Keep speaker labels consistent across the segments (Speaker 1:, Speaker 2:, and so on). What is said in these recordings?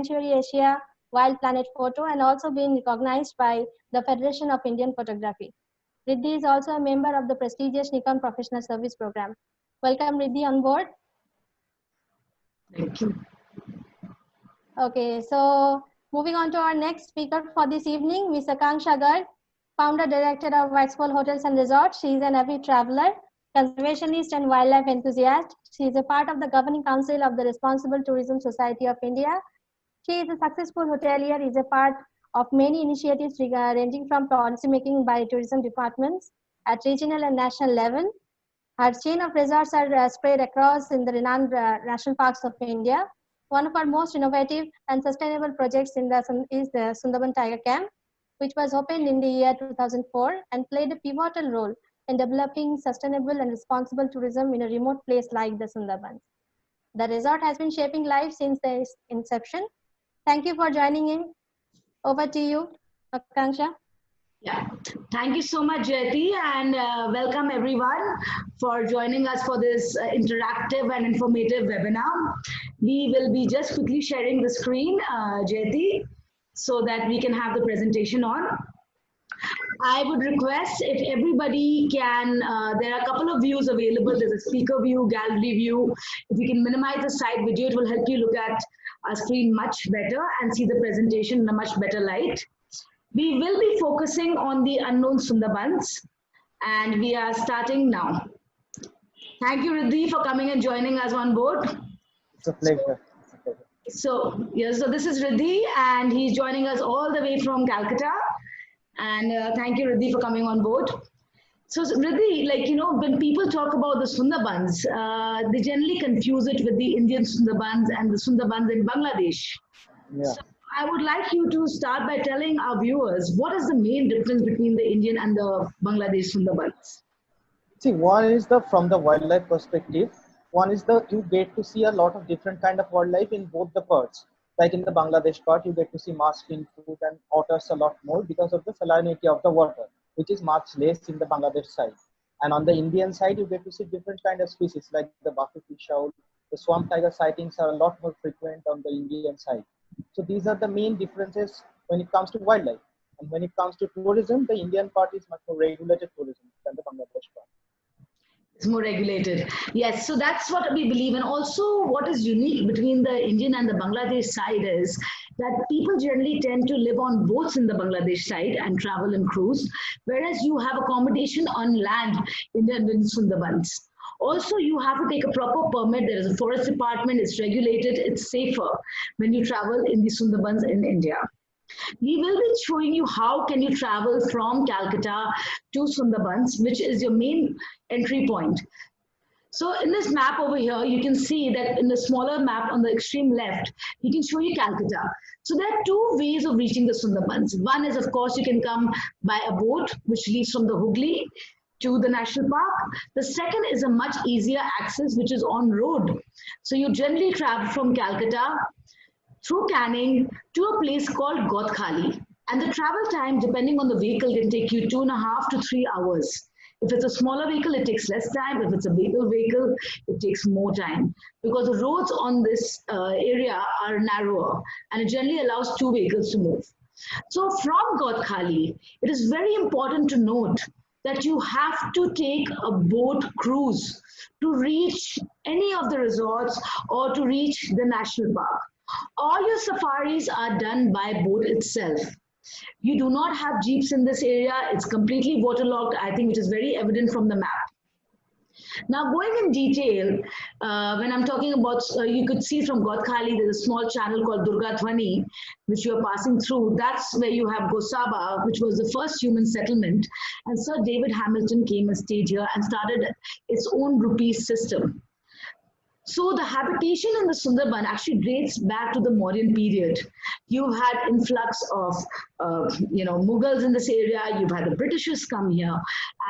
Speaker 1: Sanctuary Asia Wild Planet Photo and also been recognized by the Federation of Indian Photography. Riddhi is also a member of the prestigious Nikon Professional Service Program. Welcome, Riddhi, on board.
Speaker 2: Thank you.
Speaker 1: Okay, so moving on to our next speaker for this evening, Ms. Akanksha Garg, founder director of Waxpol Hotels and Resorts. She is an avid traveler, conservationist and wildlife enthusiast. She is a part of the governing council of the Responsible Tourism Society of India. She is a successful hotelier, is a part of many initiatives ranging from policy making by tourism departments at regional and national level. Her chain of resorts are spread across in the renowned national parks of India. One of our most innovative and sustainable projects is the Sundarban Tiger Camp, which was opened in the year 2004 and played a pivotal role in developing sustainable and responsible tourism in a remote place like the Sundarbans. The resort has been shaping life since its inception. Thank you for joining in. Over to you, Akanksha.
Speaker 2: Yeah, thank you so much, Jyoti, and welcome everyone for joining us for this interactive and informative webinar. We will be just quickly sharing the screen, Jyoti, so that we can have the presentation on. I would request if everybody can, there are a couple of views available. There's a speaker view, gallery view. If you can minimize the side video, it will help you look at our screen much better and see the presentation in a much better light. We will be focusing on the unknown Sundarbans, and we are starting now. Thank you, Riddhi, for coming and joining us on board.
Speaker 3: It's a pleasure.
Speaker 2: So, yes, so this is Riddhi, and he's joining us all the way from Calcutta. And thank you, Riddhi, for coming on board. So, Riddhi, like, you know, when people talk about the Sundarbans, they generally confuse it with the Indian Sundarbans and the Sundarbans in Bangladesh.
Speaker 3: Yeah.
Speaker 2: So I would like you to start by telling our viewers what is the main difference between the Indian and the Bangladesh Sundarbans?
Speaker 3: See, one is from the wildlife perspective. One is you get to see a lot of different kind of wildlife in both the parts. Like in the Bangladesh part, you get to see musk, finfoot, and otters a lot more because of the salinity of the water, which is much less in the Bangladesh side. And on the Indian side, you get to see different kind of species like the Baku fish owl. The swamp tiger sightings are a lot more frequent on the Indian side. So these are the main differences when it comes to wildlife. And when it comes to tourism, the Indian part is much more regulated tourism than the Bangladesh part.
Speaker 2: It's more regulated. Yes, so that's what we believe. And also what is unique between the Indian and the Bangladesh side is that people generally tend to live on boats in the Bangladesh side and travel and cruise, whereas you have accommodation on land in the Sundarbans. Also, you have to take a proper permit. There is a forest department, it's regulated, it's safer when you travel in the Sundarbans in India. We will be showing you how can you travel from Calcutta to Sundarbans, which is your main entry point. So in this map over here, you can see that in the smaller map on the extreme left, we can show you Calcutta. So there are two ways of reaching the Sundarbans. One is, of course, you can come by a boat, which leads from the Hooghly to the national park. The second is a much easier access, which is on road. So you generally travel from Calcutta through Canning to a place called Godkhali. And the travel time, depending on the vehicle, can take you 2.5 to 3 hours. If it's a smaller vehicle, it takes less time. If it's a bigger vehicle, it takes more time because the roads on this area are narrower and it generally allows 2 vehicles to move. So from Godkhali, it is very important to note that you have to take a boat cruise to reach any of the resorts or to reach the national park. All your safaris are done by boat itself. You do not have jeeps in this area. It's completely waterlogged, I think, which is very evident from the map. Now, going in detail, when I'm talking about, you could see from Godkhali, there's a small channel called Durgadhwani, which you are passing through. That's where you have Gosaba, which was the first human settlement. And Sir David Hamilton came and stayed here and started its own rupee system. So the habitation in the Sundarban actually dates back to the Mauryan period. You've had influx of, Mughals in this area. You've had the Britishers come here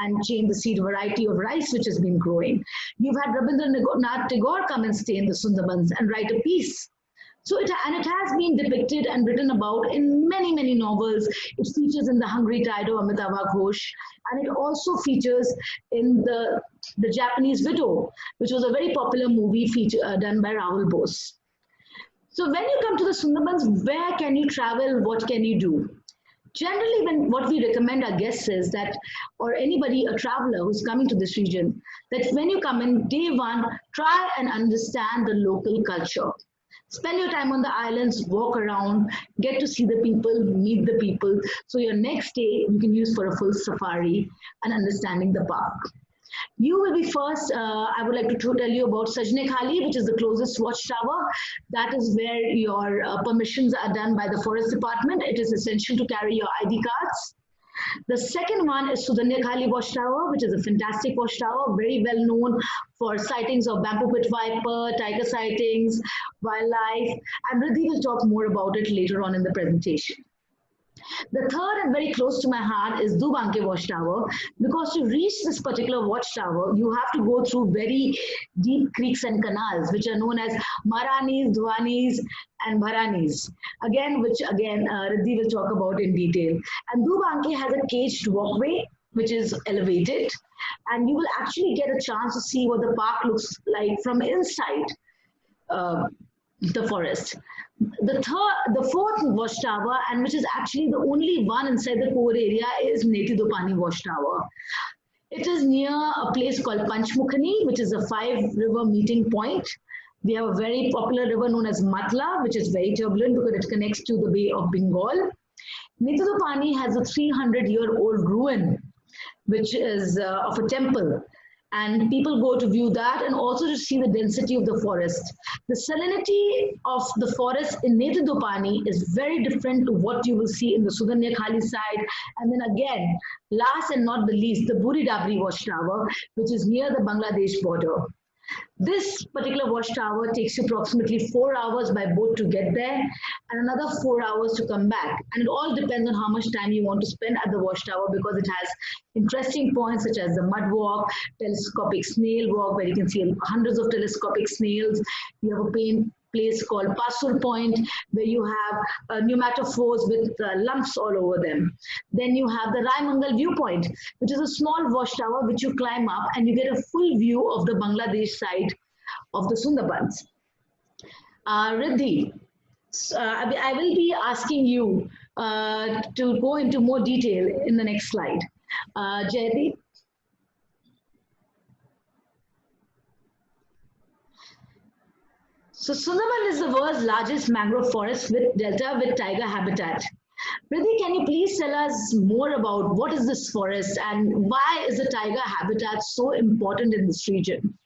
Speaker 2: and change the seed variety of rice which has been growing. You've had Rabindranath Tagore come and stay in the Sundarbans and write a piece. So it has been depicted and written about in many, many novels. It features in The Hungry Tide of Amitabh Ghosh, and it also features in the Japanese Widow, which was a very popular movie done by Rahul Bose. So when you come to the Sundarbans, where can you travel? What can you do? Generally, when what we recommend our guests is that, or anybody, a traveler who's coming to this region, that when you come in day one, try and understand the local culture. Spend your time on the islands, walk around, get to see the people, meet the people. So your next day you can use for a full safari and understanding the park. You will be first. I would like to tell you about Sajne Khali, which is the closest watchtower. That is where your permissions are done by the forest department. It is essential to carry your ID cards. The second one is Sudanya Khali Watchtower, which is a fantastic watchtower, very well known for sightings of bamboo pit viper, tiger sightings, wildlife, and Riddhi will talk more about it later on in the presentation. The third and very close to my heart is Dubanke Watchtower, because to reach this particular watchtower, you have to go through very deep creeks and canals, which are known as Maranis, Dhwanis, and Bharanis. Which Riddhi will talk about in detail. And Dubanke has a caged walkway, which is elevated, and you will actually get a chance to see what the park looks like from inside the forest. The fourth watchtower, and which is actually the only one inside the core area, is Neti Dopani Watchtower. It is near a place called Panchmukhani, which is a 5-river meeting point. We have a very popular river known as Matla, which is very turbulent because it connects to the Bay of Bengal. Neti Dopani has a 300-year-old ruin, which is of a temple. And people go to view that and also to see the density of the forest. The salinity of the forest in Neti Dopani is very different to what you will see in the Sudanya Khali side. And then again, last and not the least, the Buri Dabri Watchtower, which is near the Bangladesh border. This particular watchtower takes you approximately 4 hours by boat to get there and another 4 hours to come back. And it all depends on how much time you want to spend at the watchtower, because it has interesting points such as the mud walk, telescopic snail walk, where you can see hundreds of telescopic snails. You have a place called Pasur Point, where you have pneumatophores with lumps all over them. Then you have the Raimangal viewpoint, which is a small watchtower which you climb up and you get a full view of the Bangladesh side of the Sundarbans. Riddhi, I will be asking you to go into more detail in the next slide. Jaydeep? So Sundarban is the world's largest mangrove forest with delta with tiger habitat. Riddhi, can you please tell us more about what is this forest and why is the tiger habitat so important in this region?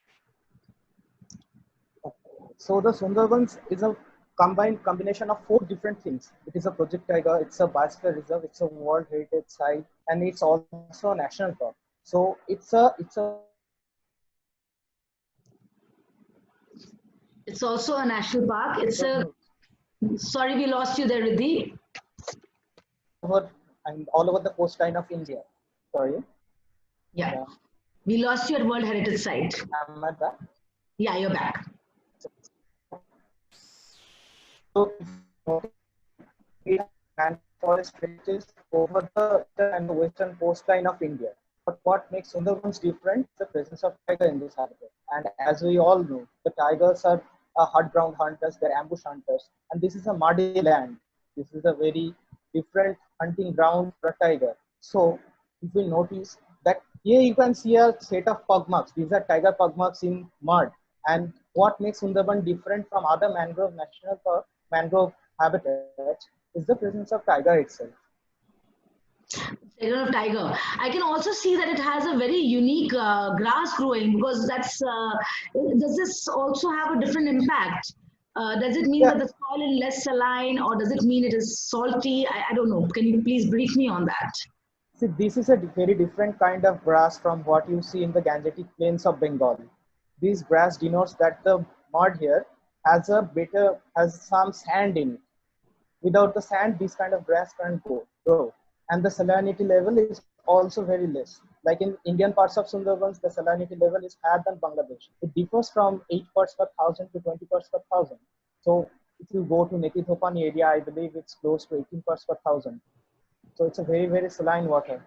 Speaker 3: So the Sundarbans is a combination of 4 different things. It is a Project Tiger, it's a biosphere reserve, it's a World Heritage Site, and it's also a national park. So it's
Speaker 2: also a national park. Sorry, we lost you there, Riddhi.
Speaker 3: All over the coastline of India. Sorry.
Speaker 2: Yeah. We lost you at World Heritage Site.
Speaker 3: Am I back?
Speaker 2: Yeah, you're back.
Speaker 3: So, forest stretches over the and the western coastline of India. But what makes Sundarbans different is the presence of tiger in this habitat. And as we all know, the tigers are hard ground hunters, they're ambush hunters, and this is a muddy land. This is a very different hunting ground for a tiger. So if you notice that here you can see a set of pug marks. These are tiger pug marks in mud. And what makes Sundarban different from other mangrove national park, mangrove habitats is the presence of tiger itself.
Speaker 2: Of tiger. I can also see that it has a very unique grass growing, because that's does this also have a different impact? Does it mean that the soil is less saline, or does it mean it is salty? I don't know. Can you please brief me on that?
Speaker 3: See, this is a very different kind of grass from what you see in the Gangetic plains of Bengal. This grass denotes that the mud here has some sand in it. Without the sand, this kind of grass can't grow. And the salinity level is also very less. Like in Indian parts of Sundarbans, the salinity level is higher than Bangladesh. It differs from 8 parts per thousand to 20 parts per thousand. So if you go to Neti Dopani area, I believe it's close to 18 parts per thousand. So it's a very, very saline water.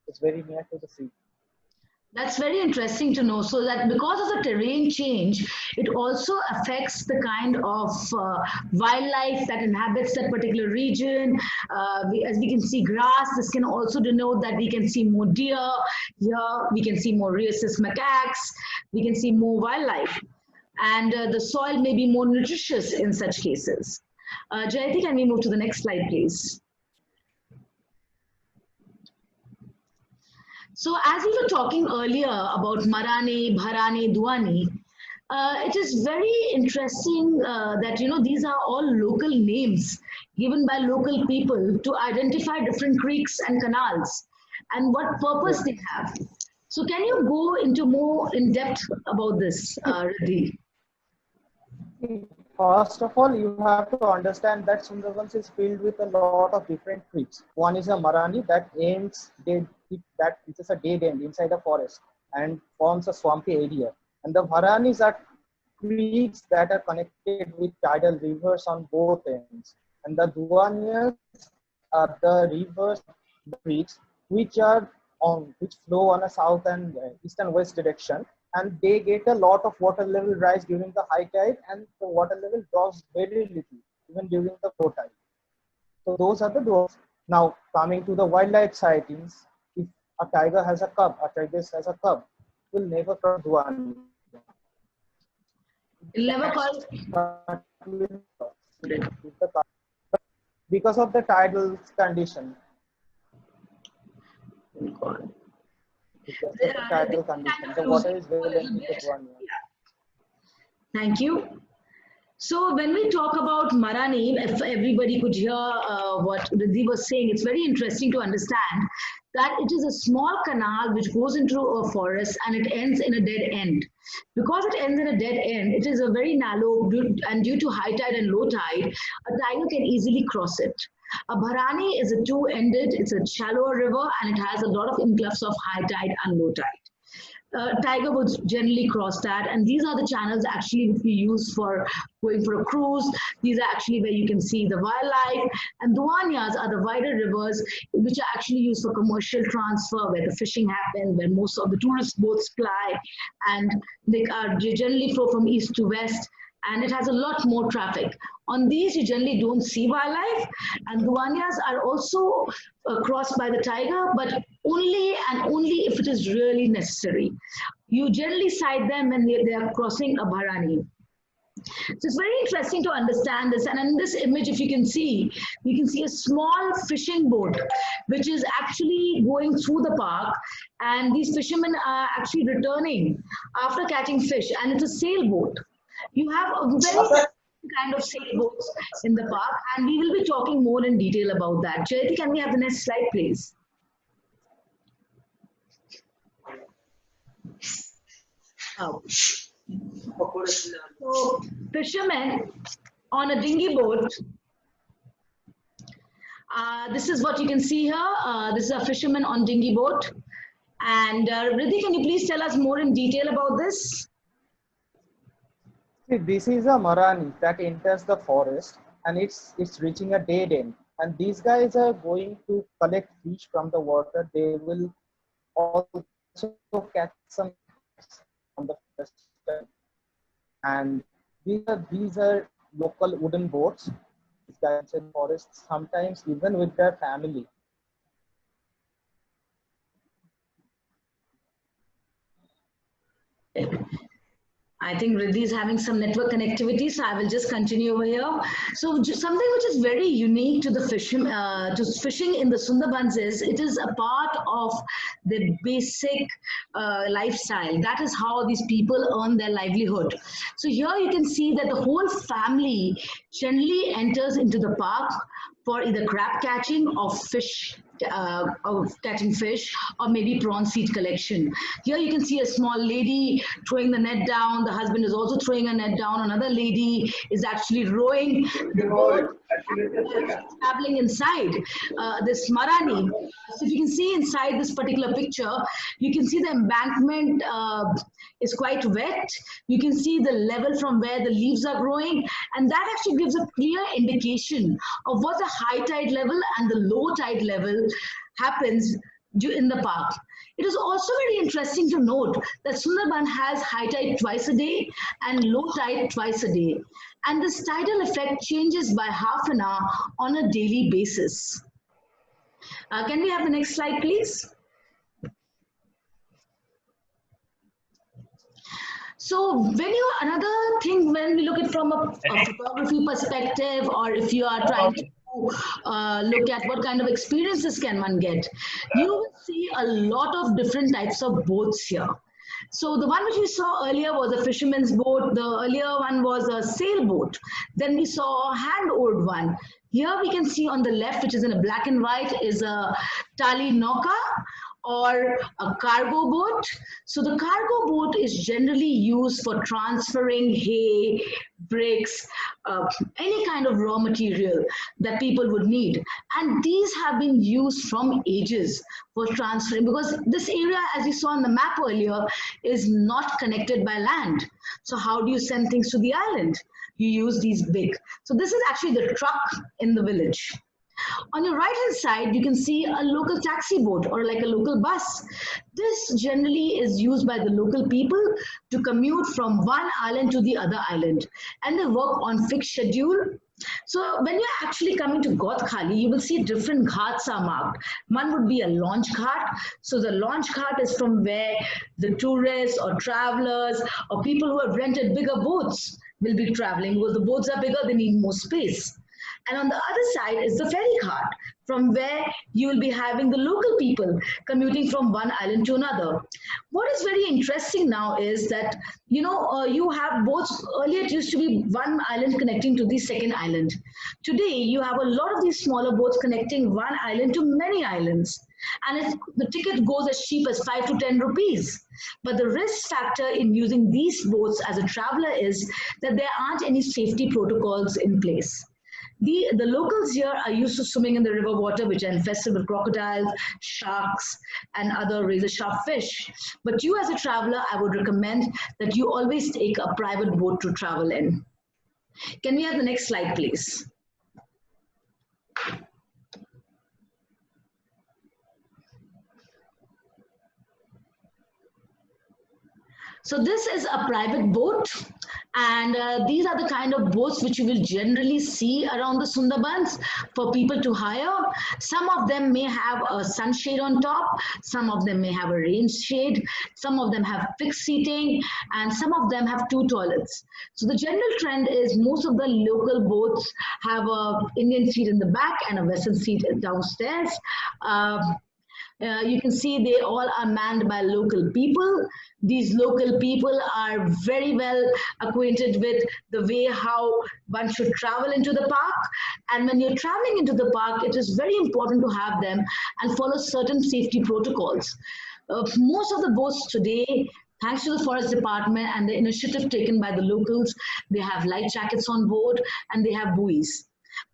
Speaker 3: It's very near to the sea.
Speaker 2: That's very interesting to know. So that because of the terrain change, it also affects the kind of wildlife that inhabits that particular region. As we can see grass, this can also denote that we can see more deer here, we can see more rhesus macaques, we can see more wildlife. And the soil may be more nutritious in such cases. Jayati, can we move to the next slide, please? So as we were talking earlier about Marane, Bharane, Duani, it is very interesting that, you know, these are all local names given by local people to identify different creeks and canals and what purpose they have. So can you go into more in depth about this, Riddhi?
Speaker 3: First of all, you have to understand that Sundarbans is filled with a lot of different creeks. One is a Marani that ends that it is a dead end inside a forest and forms a swampy area. And the Bharanis are creeks that are connected with tidal rivers on both ends. And the Duanias are the rivers, the creeks which flow on a south and east and west direction, and they get a lot of water level rise during the high tide, and the water level drops very little even during the low tide. So those are the doors. Now coming to the wildlife sightings, if a tiger has a cub, a tigress has a cub, will never cross Duani.
Speaker 2: Never call.
Speaker 3: Because of the tidal condition. The water is well into the Duani.
Speaker 2: Thank you. So when we talk about Marani, if everybody could hear what Riddhi was saying, it's very interesting to understand that it is a small canal which goes into a forest and it ends in a dead end. Because it ends in a dead end, it is a very narrow, and due to high tide and low tide, a tiger can easily cross it. A Bharani is a two-ended, it's a shallower river and it has a lot of influx of high tide and low tide. Tiger would generally cross that, and these are the channels actually which we use for going for a cruise. These are actually where you can see the wildlife, and Duanias are the wider rivers which are actually used for commercial transfer, where the fishing happens, where most of the tourist boats ply, and they generally flow from east to west, and it has a lot more traffic. On these, you generally don't see wildlife, and Duanias are also crossed by the tiger, but only and only if it is really necessary. You generally sight them when they are crossing a Bharani. So it's very interesting to understand this. And in this image, if you can see a small fishing boat, which is actually going through the park. And these fishermen are actually returning after catching fish, and it's a sailboat. You have a very kind of sailboats in the park, and we will be talking more in detail about that. Jayati, can we have the next slide, please? Oh. So, fishermen on a dinghy boat. This is what you can see here. This is a fisherman on dinghy boat. And Riddhi, can you please tell us more in detail about this?
Speaker 3: See, this is a Marani that enters the forest, and it's reaching a dead end. And these guys are going to collect fish from the water. They will also catch some from the forest. And these are local wooden boats. These guys in forests, sometimes even with their family.
Speaker 2: I think Riddhi is having some network connectivity, so I will just continue over here. So something which is very unique to the fishing in the Sundarbans is it is a part of the basic lifestyle. That is how these people earn their livelihood. So here you can see that the whole family generally enters into the park for either crab catching or catching fish, or maybe prawn seed collection. Here you can see a small lady throwing the net down. The husband is also throwing a net down. Another lady is actually rowing the boat, traveling inside this Marani. So if you can see inside this particular picture, you can see the embankment is quite wet. You can see the level from where the leaves are growing, and that actually gives a clear indication of what the high tide level and the low tide level happens in the park. It is also very interesting to note that Sundarban has high tide twice a day and low tide twice a day. And this tidal effect changes by half an hour on a daily basis. Can we have the next slide, please? So another thing when we look at from a photography perspective, or if you are trying to look at what kind of experiences can one get, you will see a lot of different types of boats here. So the one which we saw earlier was a fisherman's boat. The earlier one was a sailboat. Then we saw a hand-oared one. Here we can see on the left, which is in a black and white, is a tali nauka, or a cargo boat. So the cargo boat is generally used for transferring hay, bricks, any kind of raw material that people would need. And these have been used from ages for transferring, because this area, as you saw on the map earlier, is not connected by land. So how do you send things to the island? You use these big. So this is actually the truck in the village. On your right hand side, you can see a local taxi boat or like a local bus. This generally is used by the local people to commute from one island to the other island, and they work on fixed schedule. So when you're actually coming to Gautkhali, you will see different ghats are marked. One would be a launch ghat. So the launch ghat is from where the tourists or travelers or people who have rented bigger boats will be traveling, because the boats are bigger, they need more space. And on the other side is the ferry ghat, from where you will be having the local people commuting from one island to another. What is very interesting now is that, you have boats. Earlier it used to be one island connecting to the second island. Today you have a lot of these smaller boats connecting one island to many islands. And the ticket goes as cheap as 5 to 10 rupees. But the risk factor in using these boats as a traveler is that there aren't any safety protocols in place. The locals here are used to swimming in the river water, which are infested with crocodiles, sharks, and other razor-sharp fish. But you as a traveler, I would recommend that you always take a private boat to travel in. Can we have the next slide, please? So this is a private boat, and these are the kind of boats which you will generally see around the Sundarbans for people to hire. Some of them may have a sunshade on top, some of them may have a rain shade, some of them have fixed seating, and some of them have 2 toilets. So the general trend is most of the local boats have a Indian seat in the back and a Western seat downstairs. You can see they all are manned by local people. These local people are very well acquainted with the way how one should travel into the park. And when you're traveling into the park, it is very important to have them and follow certain safety protocols. Most of the boats today, thanks to the forest department and the initiative taken by the locals, they have life jackets on board and they have buoys.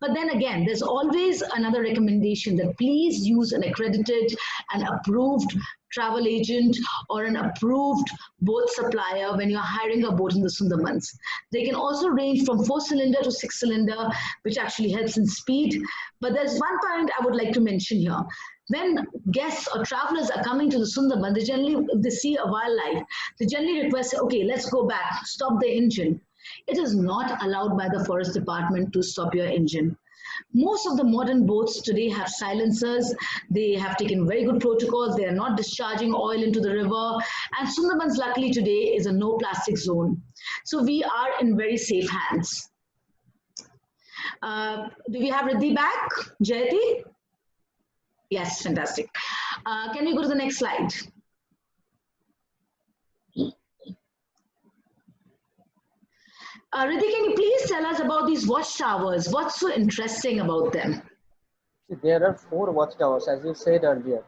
Speaker 2: But then again, there's always another recommendation that please use an accredited and approved travel agent or an approved boat supplier when you're hiring a boat in the Sundarbans. They can also range from 4-cylinder to 6-cylinder, which actually helps in speed. But there's one point I would like to mention here. When guests or travelers are coming to the Sundarbans, they generally, if they see a wildlife, they generally request, okay, let's go back, stop the engine. It is not allowed by the forest department to stop your engine. Most of the modern boats today have silencers. They have taken very good protocols. They are not discharging oil into the river. And Sundarbans, luckily today, is a no plastic zone. So we are in very safe hands. Do we have Riddhi back? Jayati? Yes, fantastic. Can we go to the next slide? Riddhi, can you please tell us about these watchtowers? What's so interesting about them?
Speaker 3: There are 4 watchtowers, as you said earlier.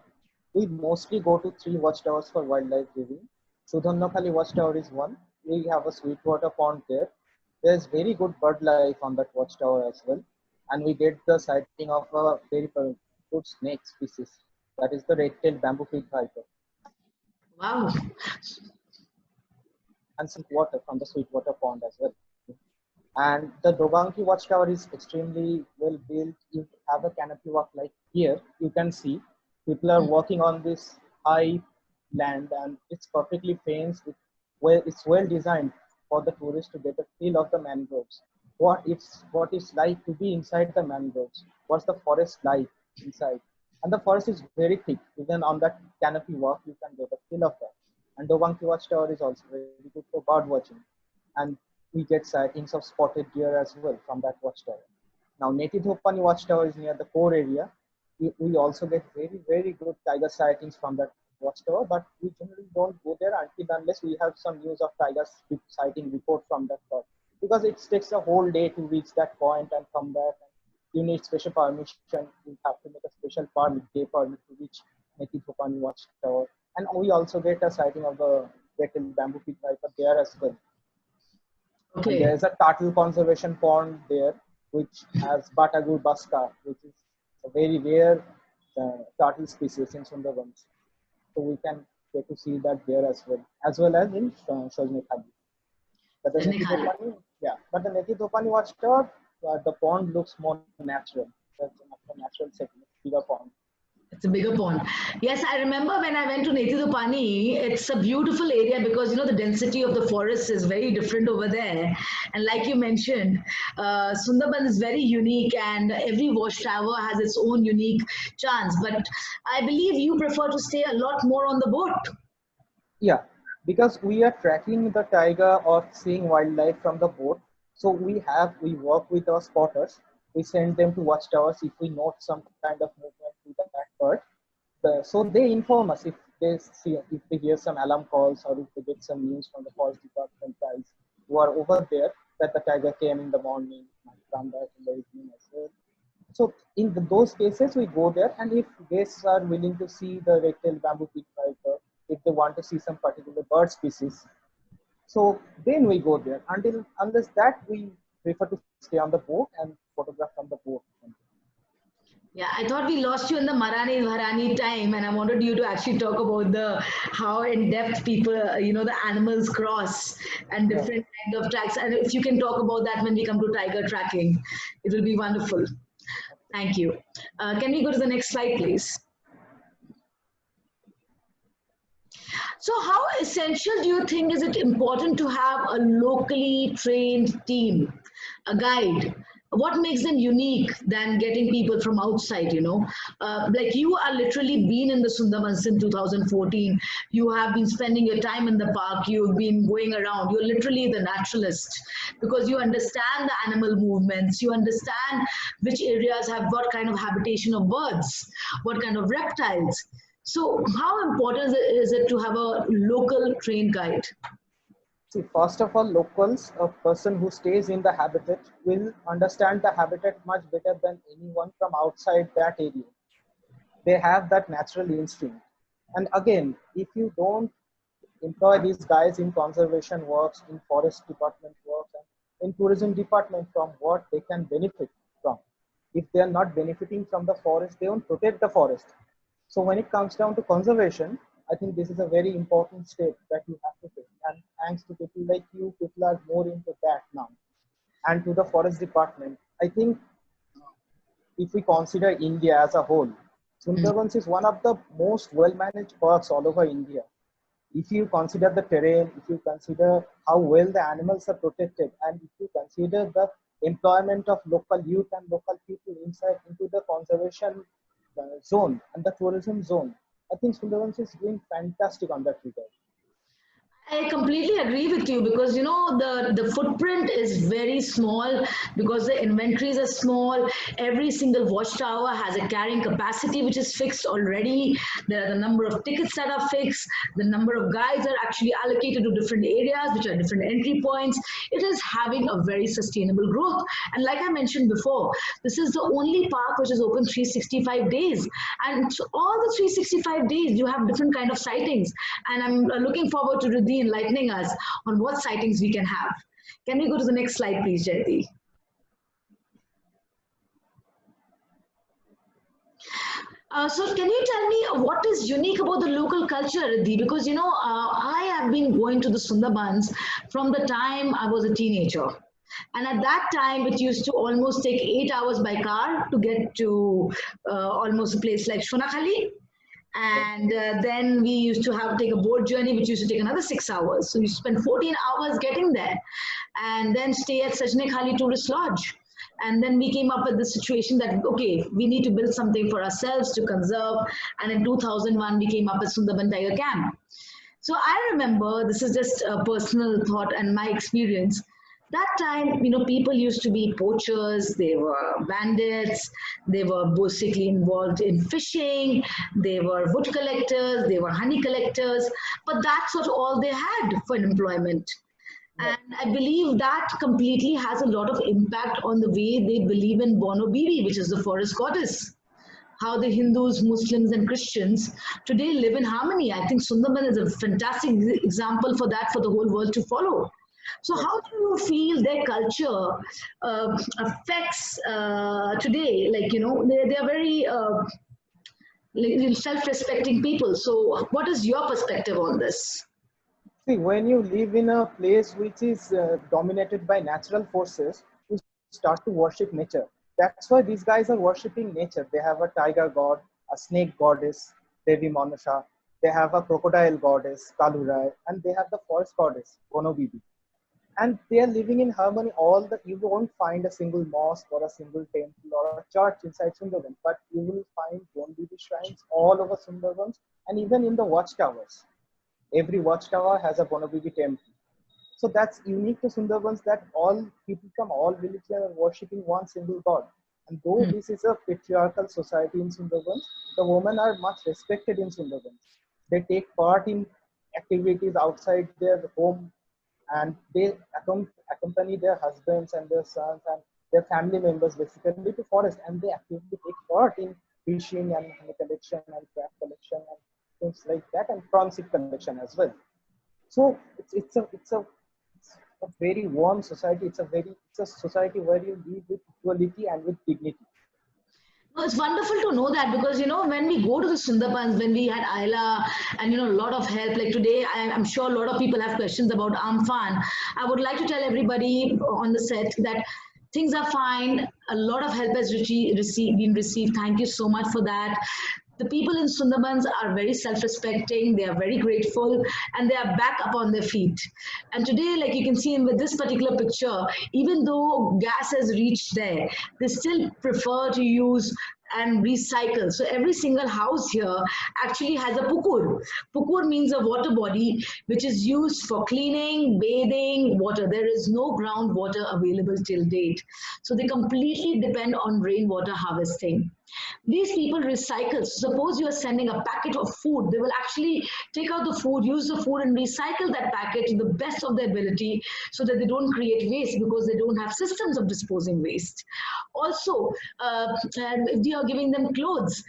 Speaker 3: We mostly go to 3 watchtowers for wildlife viewing. Sudhannakhali watchtower is one. We have a sweetwater pond there. There's very good bird life on that watchtower as well. And we get the sighting of a very good snake species. That is the red-tailed bamboo pig viper.
Speaker 2: Wow.
Speaker 3: And some water from the sweetwater pond as well. And the Dobanki watchtower is extremely well built. You have a canopy walk like here, you can see. People are working on this high land, and it's perfectly fenced. It's well designed for the tourists to get a feel of the mangroves. What it's like to be inside the mangroves. What's the forest like inside? And the forest is very thick. Even on that canopy walk, you can get a feel of that. And Dobanki Watchtower is also very good for bird watching. And we get sightings of spotted deer as well from that watchtower. Now, Neti Dhopani Watchtower is near the core area. We also get very, very good tiger sightings from that watchtower, but we generally don't go there until unless we have some news of tiger sighting report from that spot, because it takes a whole day to reach that point and come back. You need special permission. You have to make a special permit, day permit to reach Neti Dhopani Watchtower. And we also get a sighting of the red-tailed bamboo pig viper there as well.
Speaker 2: Okay.
Speaker 3: And there's a turtle conservation pond there, which has Batagur baska, which is a very rare turtle species in Sundarbans. So we can get to see that there as well as in Shojne Khali. But the Neti Dhopani Watchtower, the pond looks more natural. That's a natural setting, bigger pond.
Speaker 2: It's a bigger pond. Yes, I remember when I went to Neti Dhopani, it's a beautiful area because, the density of the forest is very different over there. And like you mentioned, Sundarban is very unique and every watchtower has its own unique chance. But I believe you prefer to stay a lot more on the boat.
Speaker 3: Yeah, because we are tracking the tiger or seeing wildlife from the boat. So we work with our spotters. We send them to watchtowers if we note some kind of movement to that bird. So they inform us if they hear some alarm calls or if they get some news from the forest department guys who are over there that the tiger came in the morning, might come back in the evening as well. So in those cases, we go there, and if guests are willing to see the red-tailed bamboo pig viper, if they want to see some particular bird species, so then we go there. Unless that, we prefer to stay on the boat and photograph from the boat.
Speaker 2: Yeah, I thought we lost you in the Marani Bharani time, and I wanted you to actually talk about how in depth people, the animals cross and different kind of tracks. And if you can talk about that when we come to tiger tracking, it will be wonderful. Thank you. Can we go to the next slide, please? So how essential do you think is it important to have a locally trained team, a guide? What makes them unique than getting people from outside, like you are literally been in the Sundarbans since 2014. You have been spending your time in the park. You've been going around. You're literally the naturalist because you understand the animal movements. You understand which areas have what kind of habitation of birds, what kind of reptiles. So how important is it to have a local trained guide?
Speaker 3: See, first of all, locals, a person who stays in the habitat will understand the habitat much better than anyone from outside that area. They have that natural instinct. And again, if you don't employ these guys in conservation works, in forest department works, and in tourism department, from what they can benefit from. If they are not benefiting from the forest, they won't protect the forest. So when it comes down to conservation, I think this is a very important step that you have to take. And thanks to people like you, people are more into that now. And to the forest department, I think if we consider India as a whole, Sundarbans is one of the most well-managed parks all over India. If you consider the terrain, if you consider how well the animals are protected, and if you consider the employment of local youth and local people inside into the conservation zone and the tourism zone, I think Sundarbans is doing fantastic on that regard.
Speaker 2: I completely agree with you because the footprint is very small because the inventories are small. Every single watchtower has a carrying capacity which is fixed already. There are the number of tickets that are fixed. The number of guides are actually allocated to different areas which are different entry points. It is having a very sustainable growth. And like I mentioned before, this is the only park which is open 365 days. And so all the 365 days you have different kind of sightings. And I'm looking forward to Riddhi enlightening us on what sightings we can have. Can we go to the next slide, please, Jayati? So can you tell me what is unique about the local culture, Riddhi? Because, I have been going to the Sundarbans from the time I was a teenager. And at that time, it used to almost take 8 hours by car to get to almost a place like Shona Khali. And then we used to take a boat journey, which used to take another 6 hours. So we spent 14 hours getting there, and then stay at Sajne Khali Tourist Lodge. And then we came up with the situation that, okay, we need to build something for ourselves to conserve. And in 2001, we came up with Sundarban Tiger Camp. So I remember, this is just a personal thought and my experience. That time, people used to be poachers, they were bandits, they were basically involved in fishing, they were wood collectors, they were honey collectors, but that's what all they had for employment. And I believe that completely has a lot of impact on the way they believe in Bono Bibi, which is the forest goddess. How the Hindus, Muslims, and Christians today live in harmony. I think Sundarban is a fantastic example for that for the whole world to follow. So how do you feel their culture affects today? Like, they're very self-respecting people. So what is your perspective on this?
Speaker 3: See, when you live in a place which is dominated by natural forces, you start to worship nature. That's why these guys are worshipping nature. They have a tiger god, a snake goddess, Devi Manasha. They have a crocodile goddess, Kalurai, and they have the forest goddess, Bono Bibi. And they are living in harmony. You won't find a single mosque or a single temple or a church inside Sundarban, but you will find Bono Bibi shrines all over Sundarban and even in the watchtowers. Every watchtower has a Bono Bibi temple. So that's unique to Sundarbans, that all people from all villages are worshipping one single god. And though this is a patriarchal society in Sundarbans, the women are much respected in Sundarbans. They take part in activities outside their home, and they accompany their husbands and their sons and their family members basically to forest, and they actively take part in fishing and honey collection and crab collection and things like that, and prawn seed collection as well. So it's a very warm society. It's a society where you live with equality and with dignity.
Speaker 2: No, it's wonderful to know that, because when we go to the Sundarbans, when we had Ayla and a lot of help, like today, I'm sure a lot of people have questions about Amphan. I would like to tell everybody on the set that things are fine. A lot of help has been received. Thank you so much for that. The people in Sundarbans are very self-respecting, they are very grateful, and they are back up on their feet. And today, like you can see with this particular picture, even though gas has reached there, they still prefer to use and recycle. So every single house here actually has a pukur. Pukur means a water body which is used for cleaning, bathing, water. There is no groundwater available till date. So they completely depend on rainwater harvesting. These people recycle. Suppose you are sending a packet of food, they will actually take out the food, use the food, and recycle that packet to the best of their ability so that they don't create waste, because they don't have systems of disposing waste. Also, if you are giving them clothes,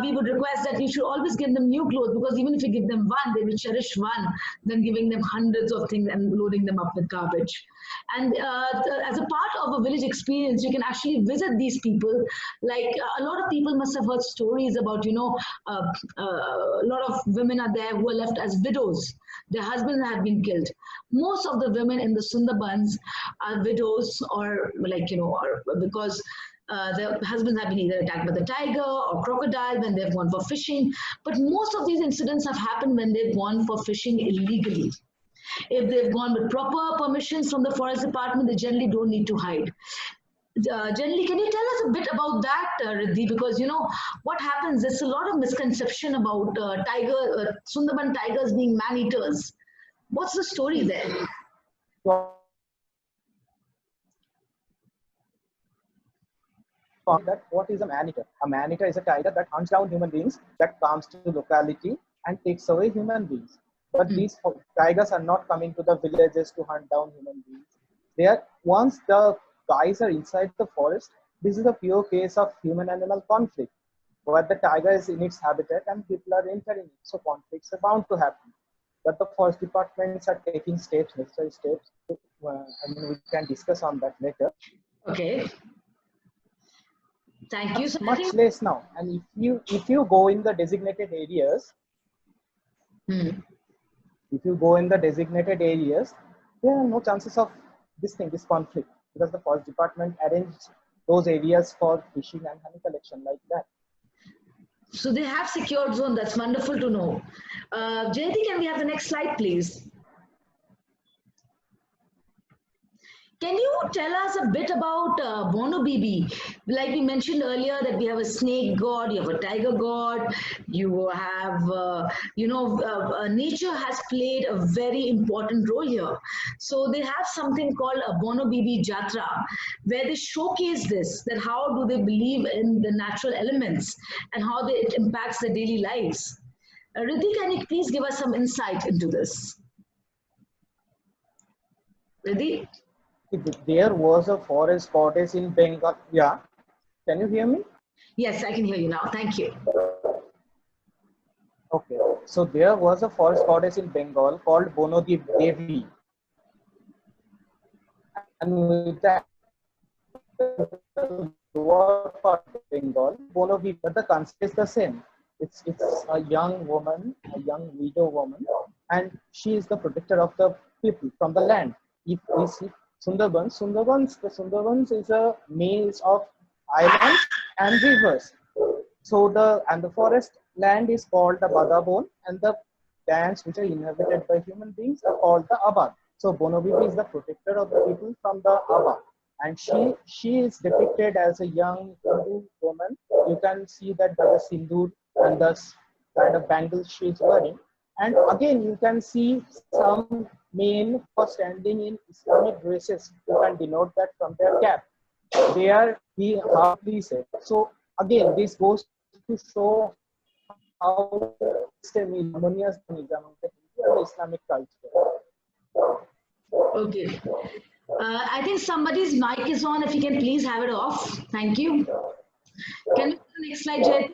Speaker 2: we would request that you should always give them new clothes, because even if you give them one, they will cherish one than giving them hundreds of things and loading them up with garbage. And as a part of a village experience, you can actually visit these people. Like a lot of people must have heard stories about, a lot of women are there who are left as widows. Their husbands have been killed. Most of the women in the Sundarbans are widows, or because their husbands have been either attacked by the tiger or crocodile when they've gone for fishing. But most of these incidents have happened when they've gone for fishing illegally. If they've gone with proper permissions from the forest department, they generally don't need to hide. Generally, can you tell us a bit about that, Riddhi? Because what happens, there's a lot of misconception about Sundarban tigers being man-eaters. What's the story there?
Speaker 3: That what is a man-eater? A man-eater is a tiger that hunts down human beings, that comes to the locality and takes away human beings. But these tigers are not coming to the villages to hunt down human beings. Once the guys are inside the forest, this is a pure case of human-animal conflict, where the tiger is in its habitat and people are entering it. So conflicts are bound to happen. But the forest departments are taking steps, necessary steps. We can discuss on that later.
Speaker 2: Okay. Thank you.
Speaker 3: So much less now. And if you go in the designated areas, if you go in the designated areas, there are no chances of this conflict, because the forest department arranged those areas for fishing and honey collection like that.
Speaker 2: So they have secured zone. That's wonderful to know. Jayati, can we have the next slide, please? Can you tell us a bit about Bono Bibi? Like we mentioned earlier, that we have a snake god, you have a tiger god, you have, nature has played a very important role here. So they have something called a Bono Bibi Jatra, where they showcase this, that how do they believe in the natural elements and how it impacts their daily lives. Riddhi, can you please give us some insight into this? Riddhi?
Speaker 3: There was a forest goddess in Bengal. Yeah. Can you hear me?
Speaker 2: Yes, I can hear you now. Thank you.
Speaker 3: Okay. So there was a forest goddess in Bengal called Bonodeep Devi. And with that lower part of Bengal, Bonodeep, but the concept is the same. It's a young woman, a young widow woman, and she is the protector of the people from the land. If we see the Sundarbans is a maze of islands and rivers. So the forest land is called the Badabon, and the lands which are inhabited by human beings are called the Abad. So Bonobibi is the protector of the people from the Abad, and she is depicted as a young Hindu woman. You can see that by the sindoor and the kind of bangles she is wearing. And again, you can see some men who are standing in Islamic dresses. You can denote that from their cap. They are the hardly said. So again, this goes to show how harmonious among the Hindu and the Islamic culture.
Speaker 2: Okay. I think somebody's mic is on. If you can please have it off. Thank you. Can you go to the next slide, Jay?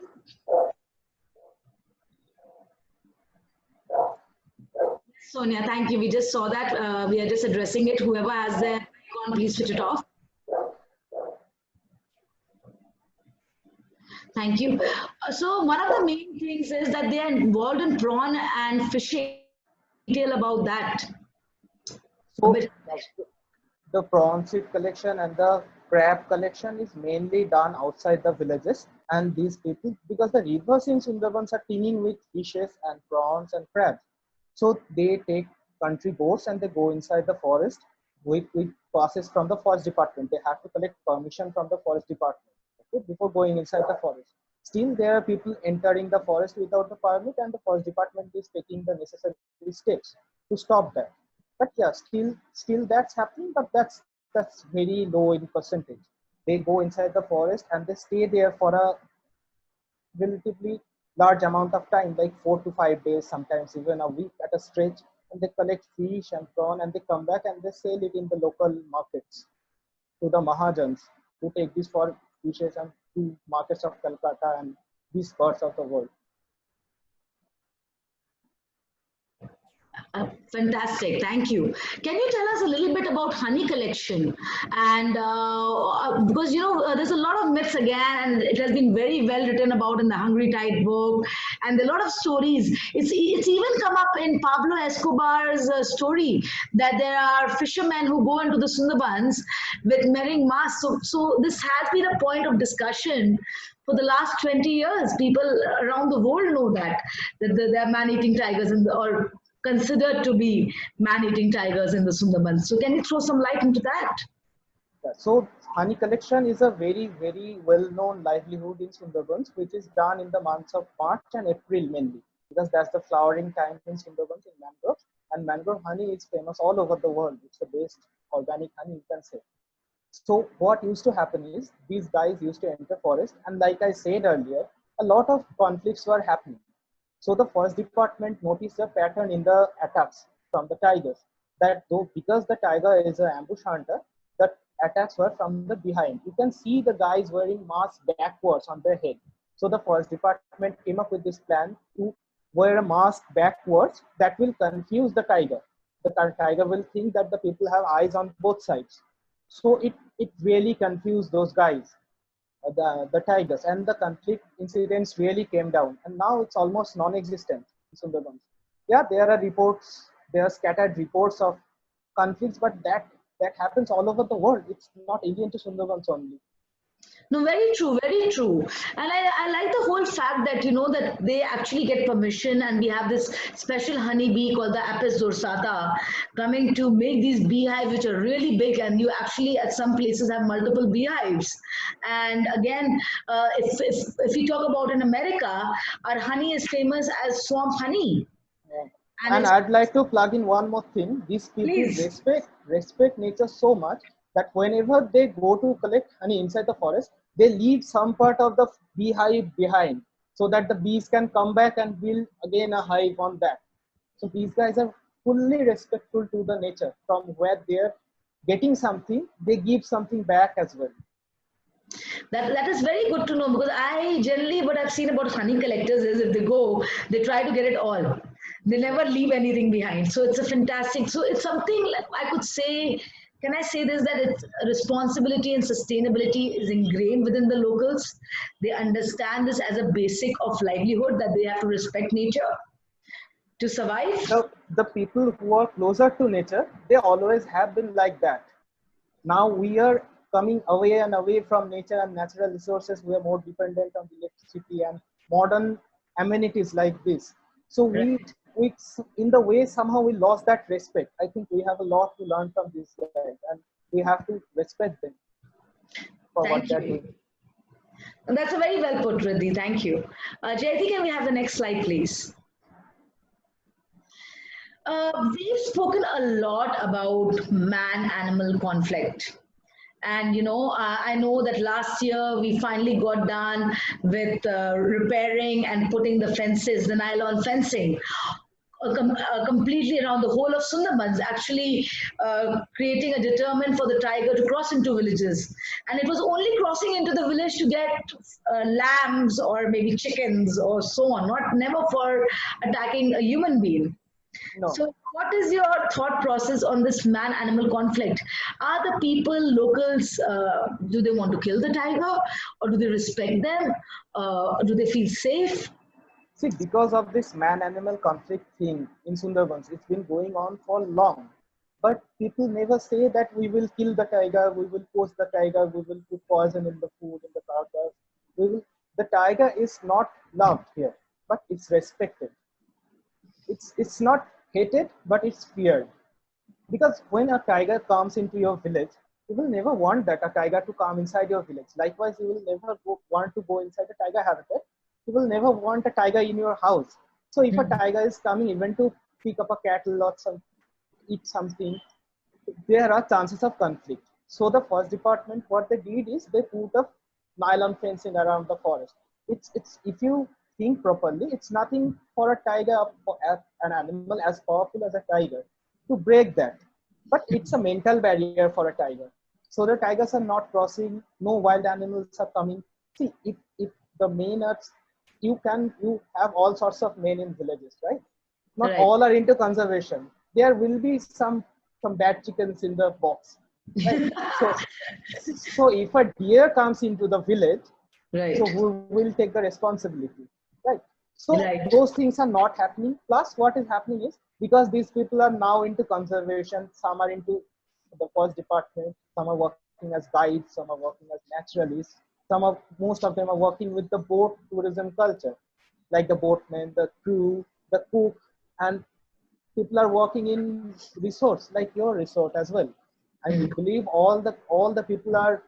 Speaker 2: Sonia, thank you. We just saw that. We are just addressing it. Whoever has their mic on, please switch it off. Thank you. So one of the main things is that they are involved in prawn and fishing. Detail about that.
Speaker 3: So the prawn seed collection and the crab collection is mainly done outside the villages, and these people, because the rivers in Sundarbans are teeming with fishes and prawns and crabs, so they take country boats and they go inside the forest with passes from the forest department. They have to collect permission from the forest department, okay, before going inside the forest. Still, there are people entering the forest without the permit, and the forest department is taking the necessary steps to stop that. But yeah, still that's happening, but that's very low in percentage. They go inside the forest and they stay there for a relatively large amount of time, like 4 to 5 days, sometimes even a week at a stretch, and they collect fish and prawn and they come back and they sell it in the local markets to the Mahajans who take this for fishes and to markets of Calcutta and these parts of the world.
Speaker 2: Fantastic, thank you. Can you tell us a little bit about honey collection? And because there's a lot of myths again, and it has been very well written about in the Hungry Tide book, and a lot of stories. It's even come up in Pablo Escobar's story that there are fishermen who go into the Sundarbans with marine masks. So this has been a point of discussion for the last 20 years. People around the world know that there are man-eating tigers or considered to be man-eating tigers in the Sundarbans. So can you throw some light into that?
Speaker 3: Yeah, so honey collection is a very, very well-known livelihood in Sundarbans, which is done in the months of March and April mainly, because that's the flowering time in Sundarbans in mangroves. And mangrove honey is famous all over the world. It's the best organic honey, you can say. So what used to happen is these guys used to enter forest, and like I said earlier, a lot of conflicts were happening. So the forest department noticed a pattern in the attacks from the tigers, that though because the tiger is an ambush hunter, the attacks were from the behind. You can see the guys wearing masks backwards on their head. So the forest department came up with this plan to wear a mask backwards that will confuse the tiger. The tiger will think that the people have eyes on both sides. So it really confused those guys, the tigers, and the conflict incidents really came down, and now it's almost non-existent in Sundarbans. Yeah, there are reports, there are scattered reports of conflicts, but that happens all over the world. It's not alien to Sundarbans only.
Speaker 2: No, very true, very true. And I like the whole fact that, you know, that they actually get permission, and we have this special honey bee called the Apis dorsata coming to make these beehives, which are really big, and you actually at some places have multiple beehives. And again, if we talk about in America, our honey is famous as swamp honey.
Speaker 3: Yeah.
Speaker 2: And
Speaker 3: And
Speaker 2: it's,
Speaker 3: I'd like to plug in one more thing. These people
Speaker 2: please.
Speaker 3: respect nature so much that whenever they go to collect honey inside the forest, they leave some part of the beehive behind so that the bees can come back and build again a hive on that. So these guys are fully respectful to the nature. From where they're getting something, they give something back as well.
Speaker 2: That is very good to know, because I generally what I've seen about honey collectors is if they go, they try to get it all. They never leave anything behind. So it's a fantastic. So it's something like I could say. Can I say this, that it's responsibility and sustainability is ingrained within the locals. They understand this as a basic of livelihood, that they have to respect nature to survive.
Speaker 3: The people who are closer to nature, they always have been like that. Now we are coming away and away from nature and natural resources. We are more dependent on electricity and modern amenities like this. So we in the way somehow we lost that respect. I think we have a lot to learn from these guys, and we have to respect them for what
Speaker 2: Thank
Speaker 3: they're
Speaker 2: you.
Speaker 3: doing.
Speaker 2: And that's a very well put, Riddhi. Thank you. Jayati, can we have the next slide, please? We've spoken a lot about man-animal conflict. And you know, I know that last year we finally got done with repairing and putting the fences, the nylon fencing, completely around the whole of Sundarbans, actually creating a deterrent for the tiger to cross into villages. And it was only crossing into the village to get lambs or maybe chickens or so on, not never for attacking a human being.
Speaker 3: No.
Speaker 2: So, what is your thought process on this man-animal conflict? Are the people, locals, do they want to kill the tiger, or do they respect them? Do they feel safe?
Speaker 3: See, because of this man-animal conflict thing in Sundarbans, it's been going on for long. But people never say that we will kill the tiger, we will poach the tiger, we will put poison in the food, in the carcass. The tiger is not loved here, but it's respected. It's not hated, but it's feared. Because when a tiger comes into your village, you will never want that a tiger to come inside your village. Likewise, you will never want to go inside a tiger habitat. You will never want a tiger in your house. So if a tiger is coming even to pick up a cattle or eat something, there are chances of conflict. So the first department, what they did is they put a nylon fencing around the forest. It's if you think properly, it's nothing for a tiger, an animal as powerful as a tiger, to break that. But it's a mental barrier for a tiger. So the tigers are not crossing, no wild animals are coming. See, if the men are, you have all sorts of men in villages, right? Not
Speaker 2: Right.
Speaker 3: all are into conservation. There will be some bad chickens in the box. Right? so if a deer comes into the village,
Speaker 2: Right.
Speaker 3: so who will take the responsibility, right? So
Speaker 2: Right.
Speaker 3: those things are not happening. Plus, what is happening is because these people are now into conservation, some are into the first department, some are working as guides, some are working as naturalists, most of them are working with the boat tourism culture, like the boatmen, the crew, the cook, and people are working in resorts like your resort as well. I believe all the people are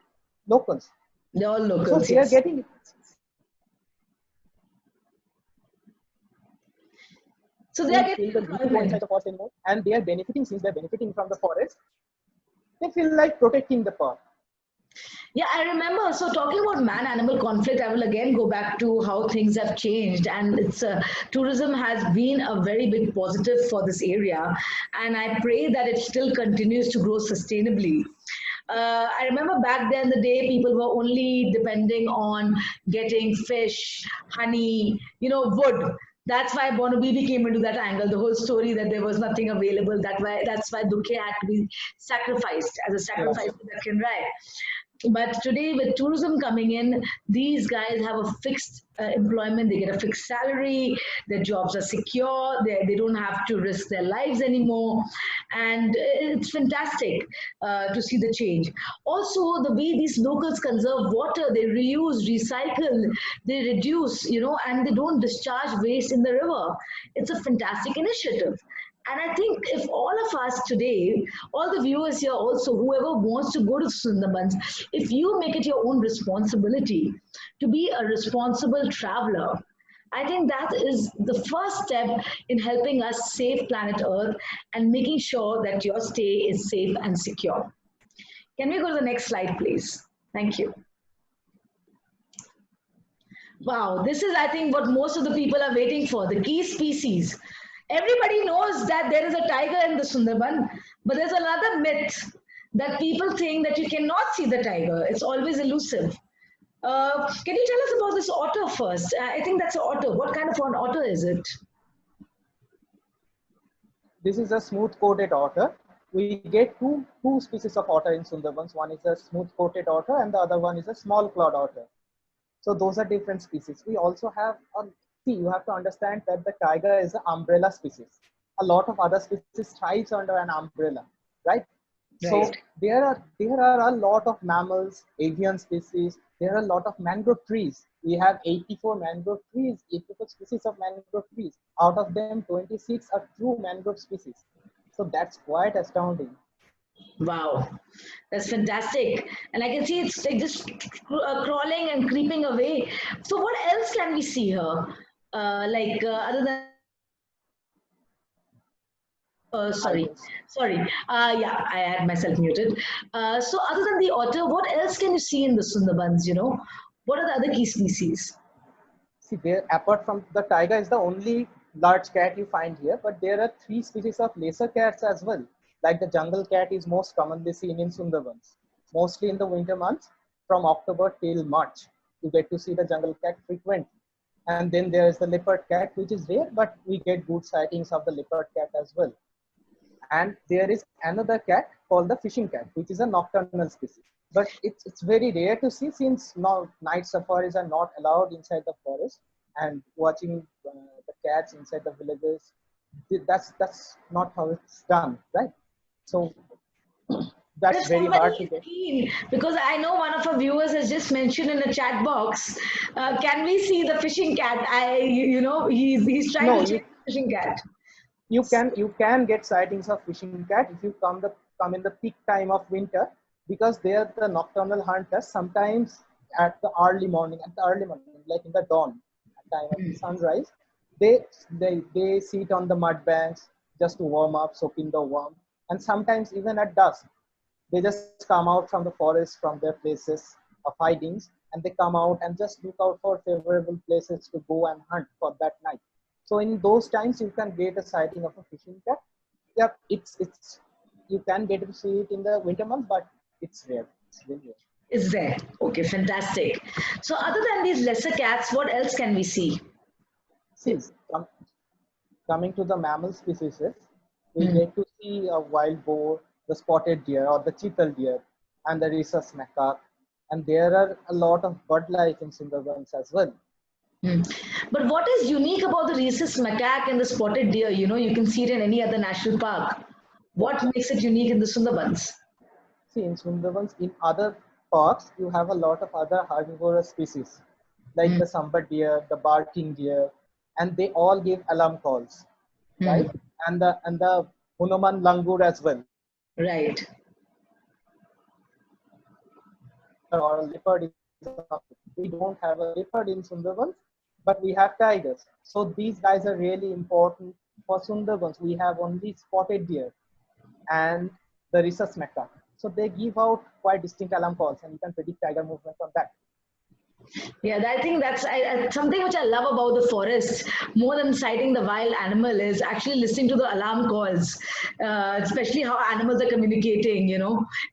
Speaker 3: locals.
Speaker 2: They're all
Speaker 3: So
Speaker 2: locals,
Speaker 3: they are
Speaker 2: yes.
Speaker 3: getting
Speaker 2: So they are
Speaker 3: feel
Speaker 2: getting
Speaker 3: the need to go
Speaker 2: employment.
Speaker 3: inside the forest anymore, and they are benefiting. Since they're benefiting from the forest, they feel like protecting the park.
Speaker 2: Yeah, I remember. So talking about man-animal conflict, I will again go back to how things have changed, and it's tourism has been a very big positive for this area, and I pray that it still continues to grow sustainably. I remember back then the day people were only depending on getting fish, honey, wood. That's why Bonobibi came into that angle. The whole story that there was nothing available. That's why Dukhe had to be sacrificed as a sacrifice
Speaker 3: Yes.
Speaker 2: to the Kinrai. But today, with tourism coming in, these guys have a fixed employment. They get a fixed salary. Their jobs are secure. They don't have to risk their lives anymore. And it's fantastic to see the change. Also, the way these locals conserve water, they reuse, recycle, they reduce, and they don't discharge waste in the river. It's a fantastic initiative. And I think if all of us today, all the viewers here also, whoever wants to go to Sundarbans, if you make it your own responsibility to be a responsible traveler, I think that is the first step in helping us save planet Earth and making sure that your stay is safe and secure. Can we go to the next slide, please? Thank you. Wow, this is, I think, what most of the people are waiting for, the key species. Everybody knows that there is a tiger in the Sundarban, but there's another myth that people think that you cannot see the tiger. It's always elusive. Can you tell us about this otter first? I think that's an otter. What kind of an otter is it?
Speaker 3: This is a smooth-coated otter. We get two species of otter in Sundarbans. One is a smooth-coated otter and the other one is a small clawed otter. So those are different species. We also have see, you have to understand that the tiger is an umbrella species. A lot of other species thrives under an umbrella, right? So there are a lot of mammals, avian species. There are a lot of mangrove trees. We have 84 mangrove trees, 84 species of mangrove trees. Out of them, 26 are true mangrove species. So that's quite astounding.
Speaker 2: Wow, that's fantastic. And I can see it's like just crawling and creeping away. So what else can we see here? Other than sorry. Yeah, I had myself muted. So other than the otter, what else can you see in the Sundarbans? What are the other key species?
Speaker 3: See, there, apart from the tiger is the only large cat you find here, but there are 3 species of lesser cats as well. Like the jungle cat is most commonly seen in Sundarbans, mostly in the winter months from October till March. You get to see the jungle cat frequently. And then there is the leopard cat, which is rare, but we get good sightings of the leopard cat as well. And there is another cat called the fishing cat, which is a nocturnal species. But it's very rare to see since now night safaris are not allowed inside the forest, and watching the cats inside the villages, that's not how it's done, right? So that's very hard to get.
Speaker 2: Because I know one of our viewers has just mentioned in the chat box, can we see the fishing cat? He's trying to check the fishing cat.
Speaker 3: You can get sightings of fishing cat if you come in the peak time of winter, because they are the nocturnal hunters. Sometimes at the early morning, like in the dawn, at time of the sunrise, they sit on the mud banks just to warm up, soak in the warmth. And sometimes even at dusk, they just come out from the forest, from their places of hidings, and they come out and just look out for favorable places to go and hunt for that night. So in those times, you can get a sighting of a fishing cat. Yeah, you can get to see it in the winter months, but it's rare. It's really rare.
Speaker 2: It's there. Okay, fantastic. So other than these lesser cats, what else can we see?
Speaker 3: See, coming to the mammal species, we get to see a wild boar, the spotted deer or the chital deer, and the rhesus macaque. And there are a lot of bird life in Sundarbans as well.
Speaker 2: But what is unique about the rhesus macaque and the spotted deer? You can see it in any other national park. What makes it unique in the Sundarbans?
Speaker 3: See, in Sundarbans, in other parks, you have a lot of other herbivorous species, like the sambar deer, the barking deer, and they all give alarm calls, right? And the Hanuman langur as well.
Speaker 2: Right.
Speaker 3: Or a leopard. We don't have a leopard in Sundarbans, but we have tigers. So these guys are really important for Sundarbans. We have only spotted deer and the rhesus macaque. So they give out quite distinct alarm calls, and you can predict tiger movement from that.
Speaker 2: Yeah, I think that's something which I love about the forest more than sighting the wild animal is actually listening to the alarm calls, especially how animals are communicating.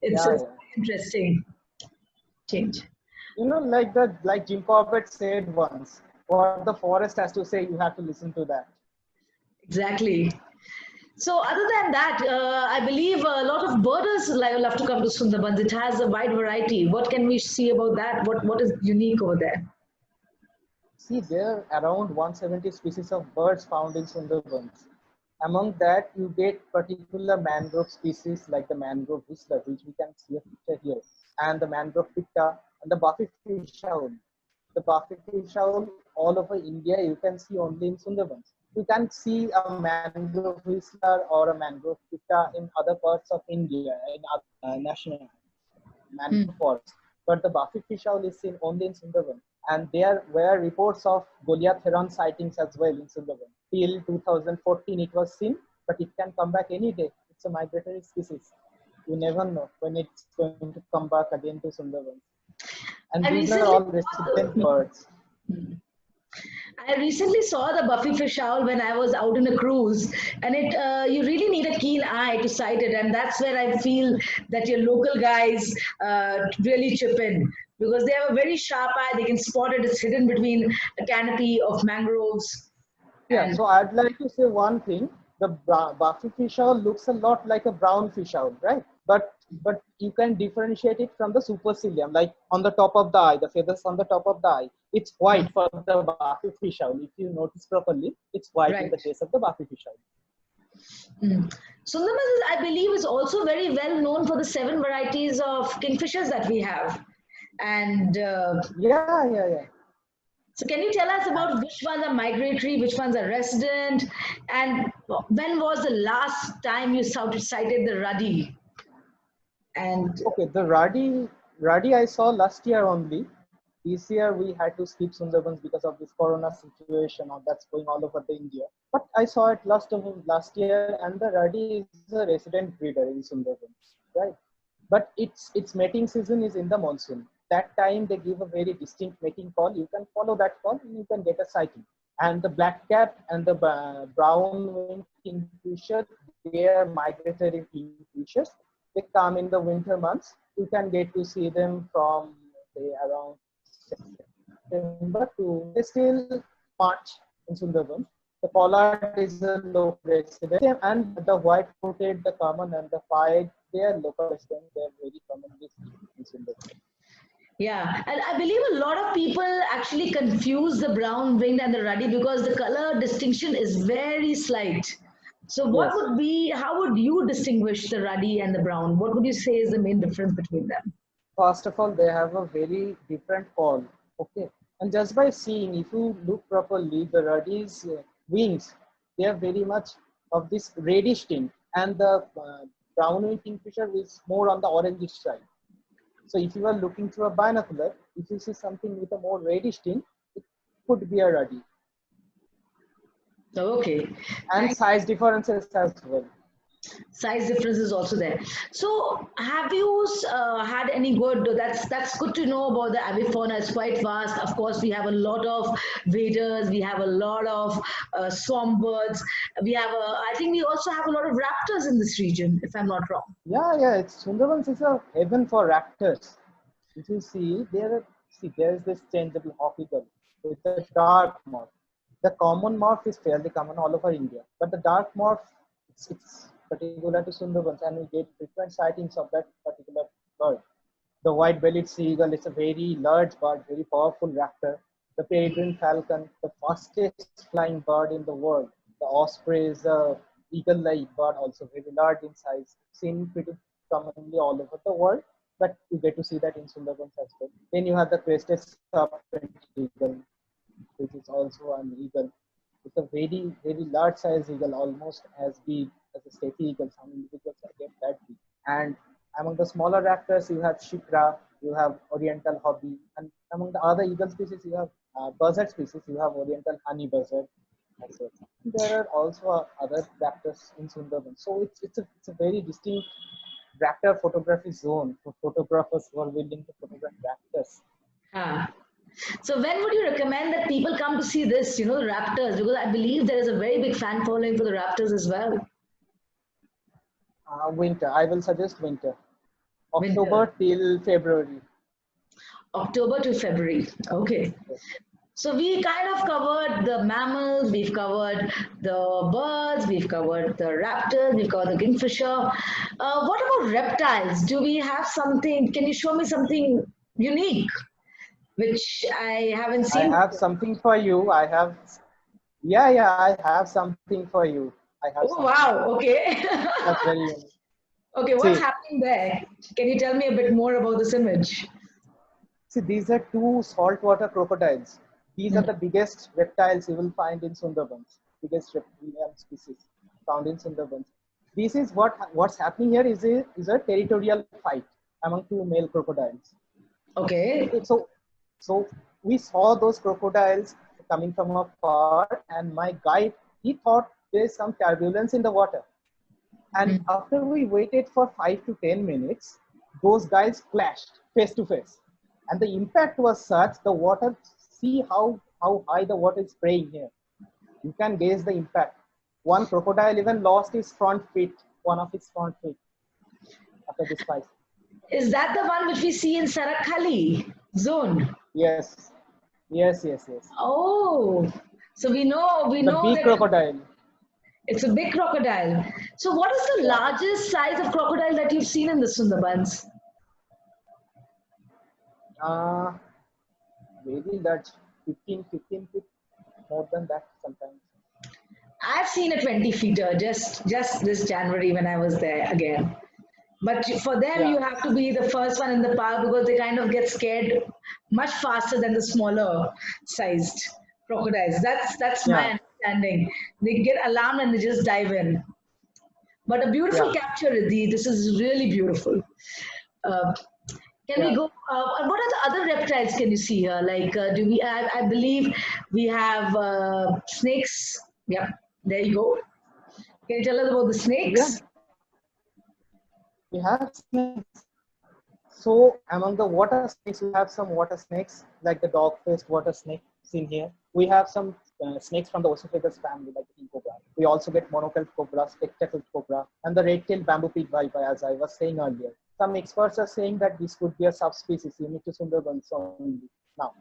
Speaker 2: It's interesting. Change.
Speaker 3: Like Jim Corbett said once, what the forest has to say, you have to listen to that.
Speaker 2: Exactly. So other than that, I believe a lot of birders love to come to Sundarbans. It has a wide variety. What can we see about that? What is unique over there?
Speaker 3: See, there are around 170 species of birds found in Sundarbans. Among that, you get particular mangrove species like the mangrove whistler, which we can see a picture here, and the mangrove pitta, and the buffy fish owl. The buffy fish owl all over India, you can see only in Sundarbans. You can see a mangrove whistler or a mangrove pitta in other parts of India, in other national mangrove forests. But the buffy fish owl is seen only in Sundarban. And there were reports of Goliath heron sightings as well in Sundarban. Till 2014 it was seen, but it can come back any day. It's a migratory species. You never know when it's going to come back again to Sundarban. And these are all resident birds.
Speaker 2: I recently saw the buffy fish owl when I was out in a cruise, and you really need a keen eye to sight it, and that's where I feel that your local guys really chip in, because they have a very sharp eye. They can spot it. It's hidden between a canopy of mangroves.
Speaker 3: Yeah, so I'd like to say one thing. The buffy fish owl looks a lot like a brown fish owl, right? But you can differentiate it from the supercilium, like on the top of the eye, the feathers on the top of the eye. It's white for the buffy fish owl. If you notice properly, it's white in the case of the buffy fish owl.
Speaker 2: Sundarbans, I believe, is also very well known for the 7 varieties of kingfishers that we have. And
Speaker 3: yeah.
Speaker 2: So can you tell us about which ones are migratory, which ones are resident, and when was the last time you sighted the ruddy? And
Speaker 3: okay, the ruddy I saw last year only. This year we had to skip Sundarbans because of this corona situation that's going all over the India. But I saw it last year, and the ruddy is a resident breeder in Sundarbans, right? But its mating season is in the monsoon. That time they give a very distinct mating call. You can follow that call and you can get a sighting. And the black cap and the brown winged kingfisher, they are migratory kingfishers. They come in the winter months. You can get to see them from say around September to still March in Sundarban. The pollard is a local resident, and the white-footed, the common, and the pied, they are local residents. They are very commonly in Sundarban.
Speaker 2: Yeah, and I believe a lot of people actually confuse the brown winged and the ruddy because the color distinction is very slight. So what would be, how would you distinguish the ruddy and the brown? What would you say is the main difference between them?
Speaker 3: First of all, they have a very different call. Okay. And just by seeing, if you look properly, the ruddy's wings, they are very much of this reddish tint, and the brown winged kingfisher is more on the orangish side. So if you are looking through a binocular, if you see something with a more reddish tint, it could be a ruddy.
Speaker 2: Okay.
Speaker 3: And size differences as well.
Speaker 2: Size difference is also there. So have you had any good, that's good to know about the avifauna. It's quite vast. Of course, we have a lot of waders, we have a lot of swamp birds. We have, I think we also have a lot of raptors in this region, if I'm not wrong.
Speaker 3: Yeah, Sundarbans is a heaven for raptors. If you see, there is this changeable hawk eagle with the dark morph. The common morph is fairly common all over India, but the dark morph, it's particular to Sundarbans, and we get frequent sightings of that particular bird. The white-bellied sea eagle is a very large bird, very powerful raptor. The peregrine falcon, the fastest flying bird in the world. The osprey is a eagle-like bird, also very large in size, seen pretty commonly all over the world, but you get to see that in Sundarbans as well. Then you have the crested serpent eagle, which is also an eagle. It's a very, very large size eagle, almost as big as a state eagle. Some individuals get that big. And among the smaller raptors, you have shikra, you have oriental hobby, and among the other eagle species, you have buzzard species, you have oriental honey buzzard. There are also other raptors in Sundarban. So it's a very distinct raptor photography zone for photographers who are willing to photograph raptors.
Speaker 2: So when would you recommend that people come to see this, the raptors? Because I believe there is a very big fan following for the raptors as well.
Speaker 3: Winter. I will suggest winter. October till February.
Speaker 2: October to February. Okay. So we kind of covered the mammals, we've covered the birds, we've covered the raptors, we've covered the kingfisher. What about reptiles? Do we have something? Can you show me something unique, which I haven't
Speaker 3: I
Speaker 2: seen
Speaker 3: have
Speaker 2: before?
Speaker 3: something for you. Yeah, I have something for you. I have
Speaker 2: Oh,
Speaker 3: something
Speaker 2: wow.
Speaker 3: for you.
Speaker 2: Okay.
Speaker 3: That's very unique.
Speaker 2: Okay, what's
Speaker 3: See,
Speaker 2: happening there? Can you tell me a bit more about this image?
Speaker 3: see, these are two saltwater crocodiles. These are
Speaker 2: Hmm.
Speaker 3: the biggest reptiles you will find in Sundarbans. Biggest reptilian species found in Sundarbans. This is what's happening here is a territorial fight among two male crocodiles.
Speaker 2: Okay.
Speaker 3: Okay, so we saw those crocodiles coming from afar, and my guide, he thought there's some turbulence in the water. And
Speaker 2: Hmm.
Speaker 3: after we waited for 5 to 10 minutes, those guys clashed face to face. And the impact was such, the water, see how high the water is spraying here. You can gauge the impact. One crocodile even lost his front feet, one of his front feet after this fight.
Speaker 2: Is that the one which we see in Sarakhali zone?
Speaker 3: Yes, yes.
Speaker 2: Oh, so we
Speaker 3: The
Speaker 2: know
Speaker 3: big
Speaker 2: that
Speaker 3: crocodile.
Speaker 2: it's a big crocodile. So what is the
Speaker 3: Yeah.
Speaker 2: largest size of crocodile that you've seen in the Sundarbans?
Speaker 3: Uh, Maybe that's 15 feet, more than that sometimes.
Speaker 2: I've seen a 20 feeter just this January when I was there again. But for them,
Speaker 3: Yeah,
Speaker 2: you have to be the first one in the park because they kind of get scared much faster than the smaller sized crocodiles. That's my
Speaker 3: yeah,
Speaker 2: understanding. They get alarmed and they just dive in. But a beautiful
Speaker 3: yeah,
Speaker 2: capture, Riddhi. This is really beautiful. Uh, can we
Speaker 3: yeah.
Speaker 2: go? What are the other reptiles can you see here? Like, do we? I believe we have snakes. Yep, there you go. Can you tell us about the
Speaker 3: Yeah,
Speaker 2: snakes?
Speaker 3: we have snakes. So among the water snakes, we have some water snakes like the dog-faced water snake seen here. We have some snakes from the Ossifragus family like the king cobra. We also get monocled cobra, spectacled cobra, and the red-tailed bamboo pit viper, as I was saying earlier. Some experts are saying that this could be a subspecies unique to Sundarbans only now.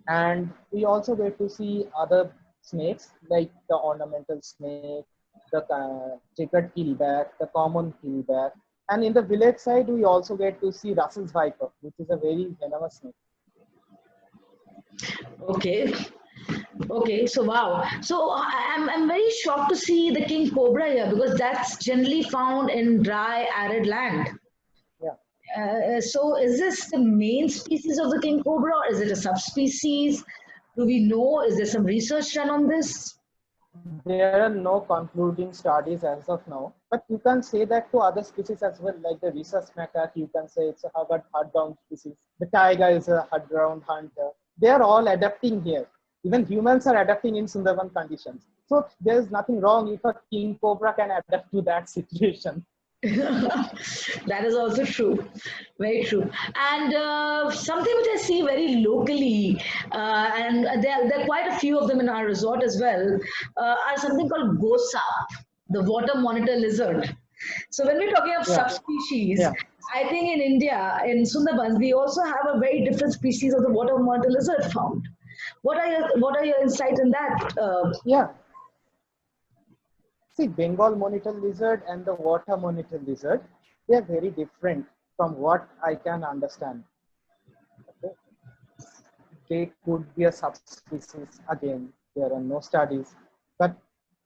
Speaker 3: And we also get to see other snakes like the ornamental snake, the checkered keelback, the common keelback. And in the village side, we also get to see Russell's viper, which is a very venomous snake.
Speaker 2: Okay. Okay, so wow. So I'm very shocked to see the king cobra here because that's generally found in dry, arid land.
Speaker 3: Yeah,
Speaker 2: So is this the main species of the king cobra or is it a subspecies? Do we know? Is there some research done on this?
Speaker 3: there are no concluding studies as of now, but you can say that to other species as well, like the rhesus macaque, you can say it's a hard-ground species. The taiga is a hard-ground hunter. They are all adapting here. Even humans are adapting in Sundarban conditions. So there's nothing wrong if a king cobra can adapt to that situation.
Speaker 2: That is also true, very true. And something which I see very locally, and there are quite a few of them in our resort as well, are something called gosap, the water monitor lizard. So when we're talking of
Speaker 3: Yeah,
Speaker 2: subspecies,
Speaker 3: yeah,
Speaker 2: I think in India, in Sundarbans, we also have a very different species of the water monitor lizard found. What are your insight in that?
Speaker 3: yeah. See, Bengal monitor lizard and the water monitor lizard, they are very different from what I can understand. Okay? They could be a subspecies. Again, there are no studies, but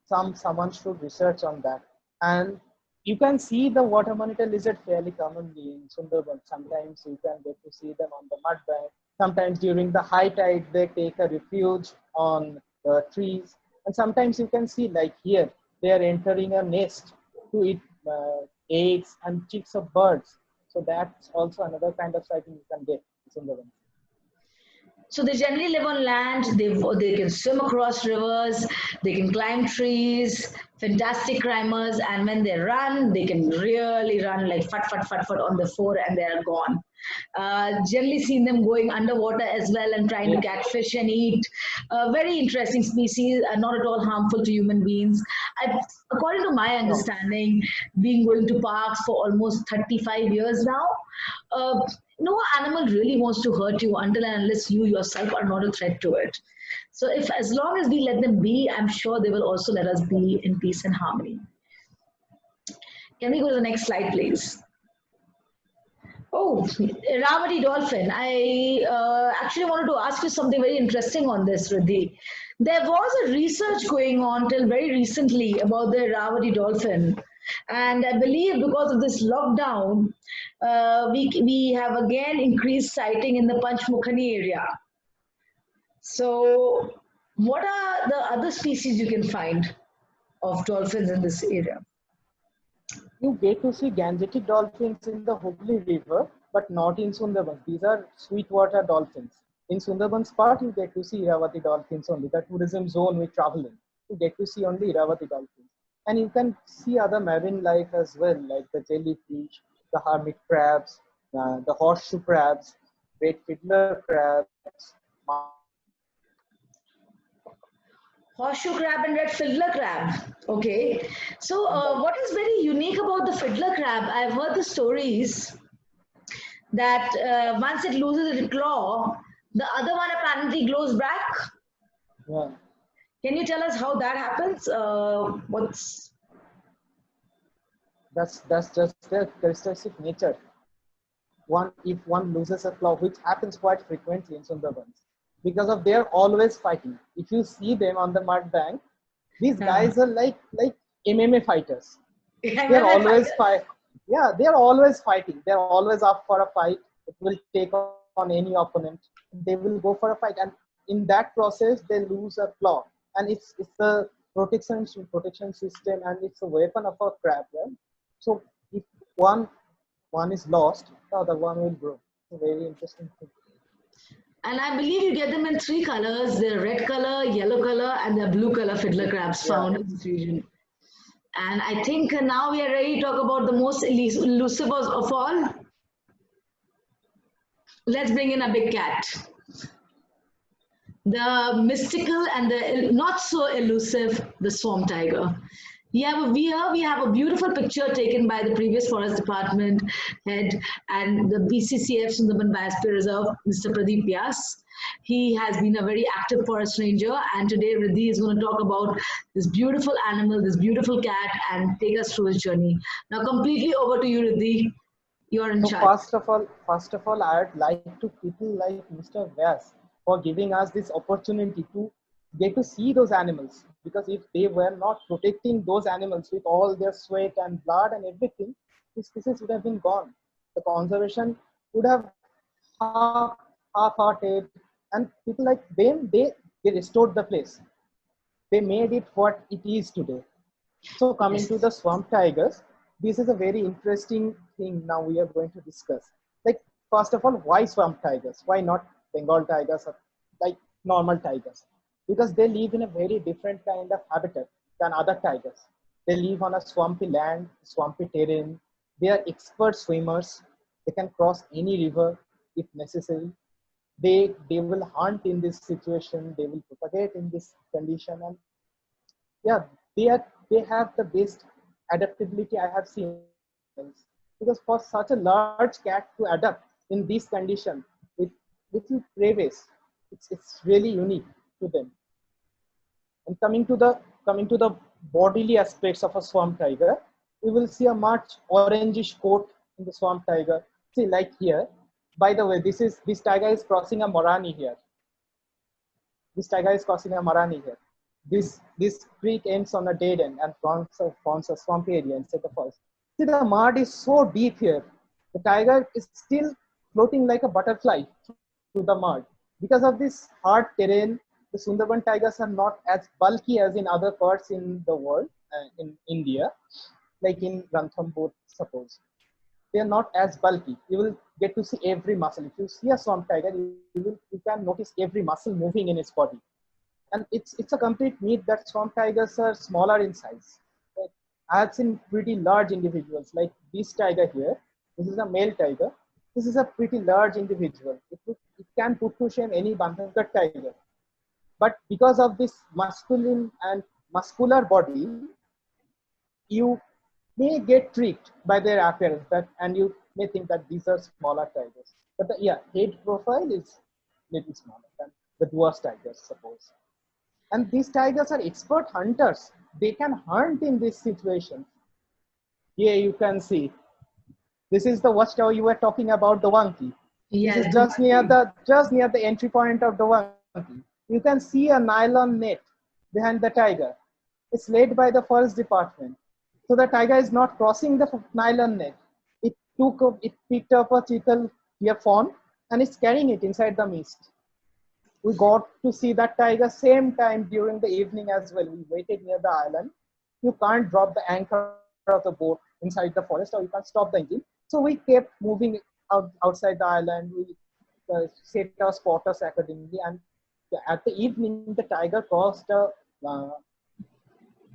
Speaker 3: someone should research on that. And you can see the water monitor lizard fairly commonly in Sundarban. Sometimes you can get to see them on the mud bank. Sometimes during the high tide, they take a refuge on the trees. And sometimes you can see, like here, they are entering a nest to eat eggs and chicks of birds. So that's also another kind of sighting you can get in Sundarban.
Speaker 2: So they generally live on land. They can swim across rivers. They can climb trees. Fantastic climbers. And when they run, they can really run like fat on the floor, and they are gone. Generally seen them going underwater as well and trying to
Speaker 3: Yeah.
Speaker 2: catch fish and eat. Very interesting species, not at all harmful to human beings. According to my
Speaker 3: No.
Speaker 2: understanding, being going to parks for almost 35 years now, uh, no animal really wants to hurt you until and unless you yourself are not a threat to it. So if as long as we let them be, I'm sure they will also let us be in peace and harmony. Can we go to the next slide, please? Oh, Ravati dolphin. I actually wanted to ask you something very interesting on this, Riddhi. There was a research going on till very recently about the Ravati dolphin. And I believe because of this lockdown, we have again increased sighting in the Panchmukhani area. So, what are the other species you can find of dolphins in this area?
Speaker 3: You get to see Gangetic dolphins in the Hooghly River, but not in Sundarbans. These are sweetwater dolphins. In Sundarbans part, you get to see Iravathi dolphins only. The tourism zone we travel in, you get to see only Iravathi dolphins. And you can see other marine life as well, like the jellyfish, the hermit crabs, the horseshoe crabs, red fiddler crabs.
Speaker 2: Horseshoe crab and red fiddler crab. Okay. So, what is very unique about the fiddler crab? I've heard the stories that once it loses its claw, the other one apparently glows back.
Speaker 3: Yeah.
Speaker 2: Can you tell us how that happens?
Speaker 3: That's just their characteristic nature. If one loses a claw, which happens quite frequently in Sundarbans, because of they're always fighting. If you see them on the mud bank, these guys are like MMA fighters. They're always fight. Yeah, they're always fighting. They're always up for a fight. It will take on any opponent. They will go for a fight, and in that process, they lose a claw. And it's a protection system, and it's a weapon of a crab. Right? So if one is lost, the other one will grow. It's a very interesting thing.
Speaker 2: And I believe you get them in three colors: the red color, yellow color, and the blue color fiddler crabs found in this region. And I think now we are ready to talk about the most elusive of all. Let's bring in a big cat. The mystical and the not so elusive, the swamp tiger. We have a beautiful picture taken by the previous forest department head and the BCCF Sundarban Biosphere Reserve, Mr. Pradeep Vyas. He has been a very active forest ranger, and today Riddhi is going to talk about this beautiful animal, this beautiful cat, and take us through his journey. Now, completely over to you, Riddhi. You're in charge.
Speaker 3: First of all, I'd like to people like Mr. Vyas for giving us this opportunity to get to see those animals. Because if they were not protecting those animals with all their sweat and blood and everything, these species would have been gone. The conservation would have half-hearted, and people like them, they restored the place. They made it what it is today. So coming to the swamp tigers, this is a very interesting thing now we are going to discuss. Like, first of all, why swamp tigers? Why not Bengal tigers or like normal tigers? Because they live in a very different kind of habitat than other tigers. They live on a swampy land, swampy terrain. They are expert swimmers. They can cross any river if necessary. They will hunt in this situation. They will propagate in this condition. And yeah, they have the best adaptability I have seen. Because for such a large cat to adapt in this condition with little crevice, it's really unique to them. And coming to the bodily aspects of a swamp tiger, you will see a much orangish coat in the swamp tiger. See, like here. By the way, this tiger is crossing a Morani here. This tiger is crossing a Morani here. This creek ends on a dead end and forms a swampy area inside the forest. See, the mud is so deep here. The tiger is still floating like a butterfly through the mud. Because of this hard terrain, the Sundarban tigers are not as bulky as in other parts in the world, in India, like in Ranthambore, suppose. They are not as bulky. You will get to see every muscle. If you see a swamp tiger, you can notice every muscle moving in its body. And it's a complete myth that swamp tigers are smaller in size. Right? I have seen pretty large individuals like this tiger here. This is a male tiger. This is a pretty large individual. It can put to shame any Bandhavgarh tiger. But because of this masculine and muscular body, you may get tricked by their appearance, and you may think that these are smaller tigers. But the head profile is little smaller than the dwarf tigers, suppose. And these tigers are expert hunters. They can hunt in this situation. Here you can see. This is the watchtower you were talking about, the Wanki.
Speaker 2: Yes.
Speaker 3: This is just near the entry point of the Wanki. You can see a nylon net behind the tiger. It's laid by the forest department. So the tiger is not crossing the nylon net. It picked up a chital deer fawn and it's carrying it inside the mist. We got to see that tiger same time during the evening as well. We waited near the island. You can't drop the anchor of the boat inside the forest, or you can't stop the engine. So we kept moving outside the island. We set our spotters accordingly, and at the evening, the tiger crossed a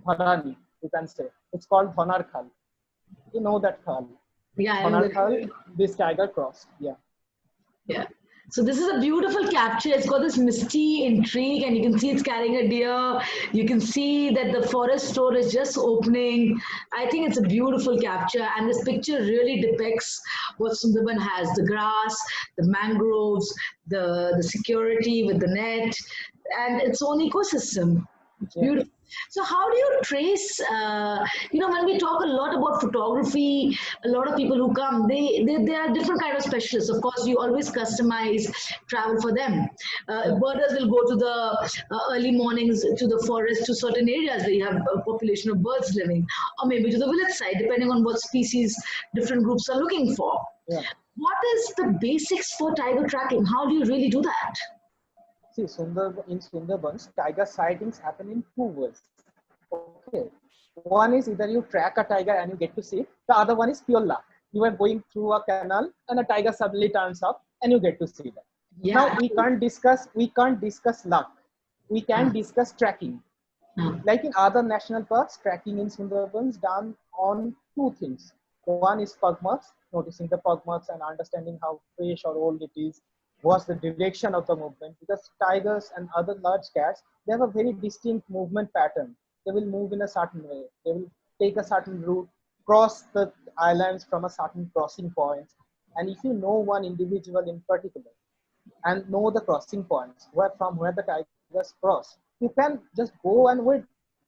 Speaker 3: Dhanani, you can say. It's called Dhanar Khal. You know that Khal.
Speaker 2: Yeah.
Speaker 3: Dhanar Khal, this tiger crossed. Yeah.
Speaker 2: Yeah. So this is a beautiful capture. It's got this misty intrigue, and you can see it's carrying a deer. You can see that the forest door is just opening. I think it's a beautiful capture, and this picture really depicts what Sundarban has: the grass, the mangroves, the security with the net, and its own ecosystem. It's beautiful. So how do you trace, when we talk a lot about photography, a lot of people who come, they are different kind of specialists. Of course, you always customize travel for them. Birders will go to the early mornings to the forest, to certain areas where you have a population of birds living, or maybe to the village side, depending on what species different groups are looking for.
Speaker 3: Yeah.
Speaker 2: What is the basics for tiger tracking? How do you really do that?
Speaker 3: See, in Sundarbans, tiger sightings happen in two ways. Okay. One is either you track a tiger and you get to see it. The other one is pure luck. You are going through a canal and a tiger suddenly turns up and you get to see that.
Speaker 2: Yeah.
Speaker 3: Now we can't discuss luck. We can discuss tracking. Like in other national parks, tracking in Sundarbans done on two things. One is pug marks, noticing the pug marks and understanding how fresh or old it is. What's the direction of the movement, because tigers and other large cats, they have a very distinct movement pattern. They will move in a certain way. They will take a certain route, cross the islands from a certain crossing points. And if you know one individual in particular and know the crossing points from where the tigers cross, you can just go and wait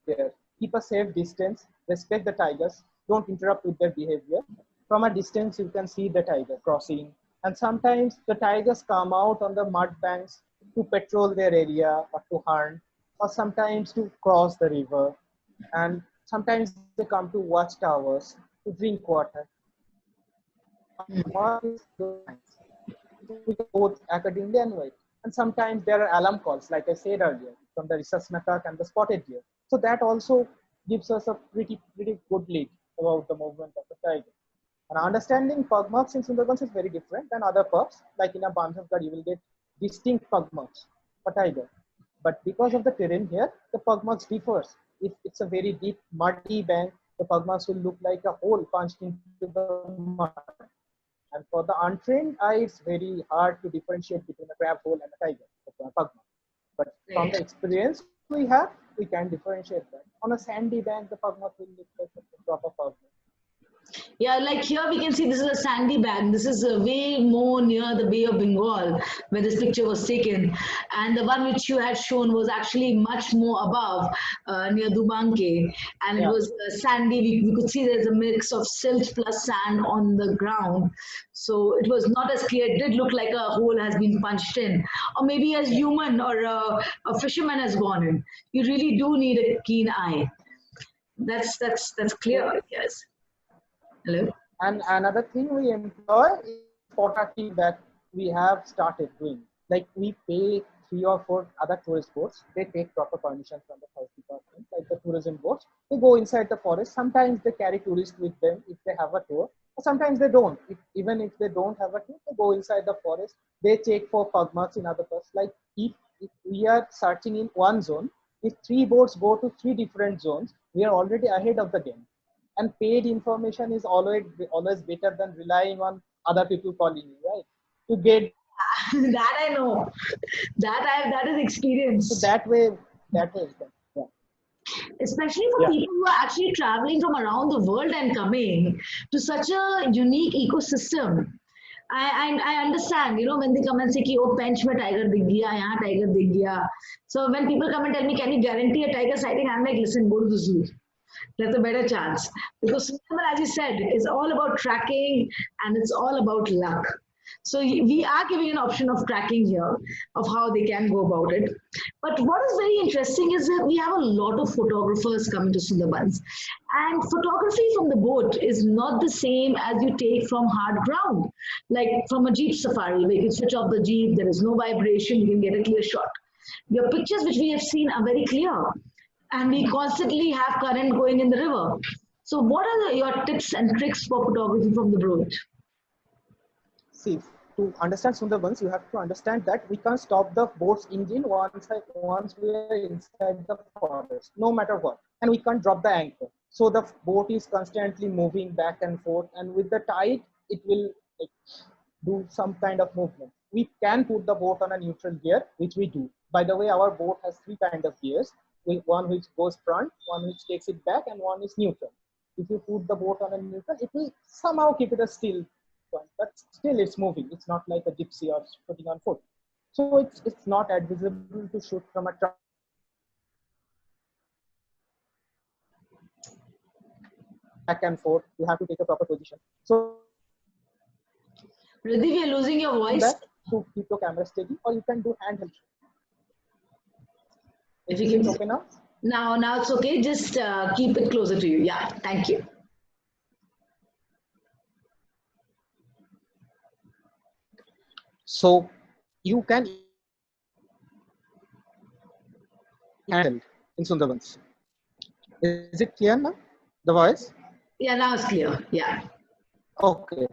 Speaker 3: there. Keep a safe distance, respect the tigers, don't interrupt with their behavior. From a distance, you can see the tiger crossing. And sometimes the tigers come out on the mud banks to patrol their area or to hunt, or sometimes to cross the river. And sometimes they come to watchtowers to drink water. Both accordingly and wait. And sometimes there are alarm calls, like I said earlier, from the rhesus macaque and the spotted deer. So that also gives us a pretty good lead about the movement of the tiger. And understanding pug marks in Sundarbans is very different than other parks. Like in a Bandhavgarh, you will get distinct pug marks for tiger. But because of the terrain here, the pug marks differs. If it's a very deep, muddy bank, the pug marks will look like a hole punched into the mud. And for the untrained eye, it's very hard to differentiate between a crab hole and a tiger, a pug mark. But from the experience we have, we can differentiate that. On a sandy bank, the pug mark will look like a proper pug mark.
Speaker 2: Yeah, like here we can see this is a sandy bank. This is way more near the Bay of Bengal where this picture was taken. And the one which you had shown was actually much more above, near Dubanke. And it was sandy. We could see there's a mix of silt plus sand on the ground. So it was not as clear. It did look like a hole has been punched in. Or maybe a human or a fisherman has gone in. You really do need a keen eye. That's clear, yes. Hello?
Speaker 3: And another thing we employ is spotter team that we have started doing. Like we pay 3 or 4 other tourist boats. They take proper permission from the forest department, like the tourism boats. They go inside the forest. Sometimes they carry tourists with them if they have a tour. Or sometimes they don't. Even if they don't have a tour, they go inside the forest. They check for pug marks in other parts. Like if we are searching in one zone, if 3 boats go to 3 different zones, we are already ahead of the game. And paid information is always better than relying on other people calling you, right? To get
Speaker 2: that I know. That is experience.
Speaker 3: So that way. Yeah.
Speaker 2: Especially for people who are actually traveling from around the world and coming to such a unique ecosystem. I understand, you know, when they come and say ki oh Pench mein tiger dikh gaya, yahan tiger dikh gaya. So when people come and tell me, can you guarantee a tiger sighting? I'm like, listen, go to the zoo. There's a better chance. Because Sundaban, as you said, is all about tracking and it's all about luck. So we are giving an option of tracking here of how they can go about it. But what is very interesting is that we have a lot of photographers coming to Sundarbans. And photography from the boat is not the same as you take from hard ground. Like from a jeep safari, where you can switch off the jeep, there is no vibration, you can get a clear shot. Your pictures which we have seen are very clear and we constantly have current going in the river. So what are your tips and tricks for photography from the boat?
Speaker 3: See, to understand Sundarbans, you have to understand that we can't stop the boat's engine once we are inside the forest, no matter what. And we can't drop the anchor. So the boat is constantly moving back and forth, and with the tide, it will like, do some kind of movement. We can put the boat on a neutral gear, which we do. By the way, our boat has three kinds of gears. One which goes front, one which takes it back, and one is neutral. If you put the boat on a neutral, it will somehow keep it a still point, but still it's moving. It's not like a gypsy or putting on foot. So it's not advisable to shoot from a truck back and forth. You have to take a proper position. So
Speaker 2: Riddhi, we are losing your voice.
Speaker 3: that to keep your camera steady, or you can do handheld.
Speaker 2: If
Speaker 3: Is
Speaker 2: you
Speaker 3: it
Speaker 2: can,
Speaker 3: okay now?
Speaker 2: now it's okay. Just keep it closer to you. Yeah, thank you.
Speaker 3: So you can handle in Sundarbans. Is it clear now? The voice?
Speaker 2: Yeah, now it's clear. Yeah.
Speaker 3: Okay.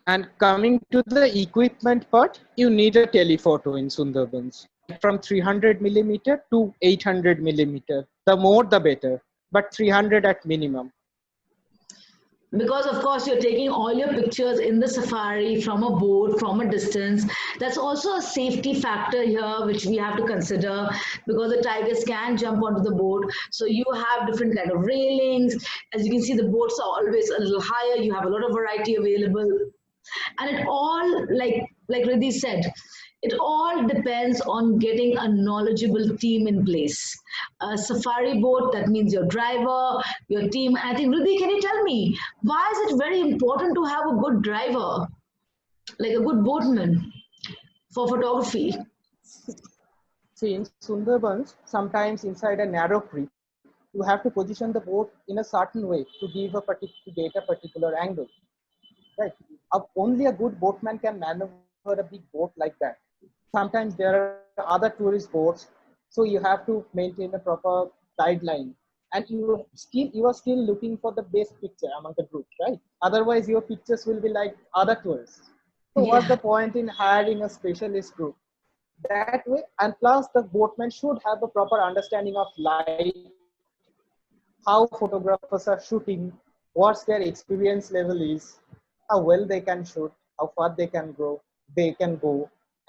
Speaker 3: And coming to the equipment part, you need a telephoto in Sundarbans. From 300 millimeter to 800 millimeter. The more, the better. But 300 at minimum.
Speaker 2: Because of course you're taking all your pictures in the safari from a boat, from a distance. That's also a safety factor here which we have to consider, because the tigers can jump onto the boat. So you have different kind of railings. As you can see, the boats are always a little higher. You have a lot of variety available. And it all, like Riddhi said, it all depends on getting a knowledgeable team in place. A safari boat, that means your driver, your team. I think, Riddhi, can you tell me, why is it very important to have a good driver, like a good boatman for photography?
Speaker 3: See, in Sundarbans, sometimes inside a narrow creek, you have to position the boat in a certain way to give to get a particular angle. Right? Only a good boatman can maneuver a big boat like that. Sometimes there are other tourist boats, so you have to maintain a proper guideline, and you are still looking for the best picture among the group, right? Otherwise, your pictures will be like other tourists. So, what's
Speaker 2: Yeah.
Speaker 3: the point in hiring a specialist group? That way, and plus the boatman should have a proper understanding of light, how photographers are shooting, what's their experience level is, how well they can shoot, how far they can go,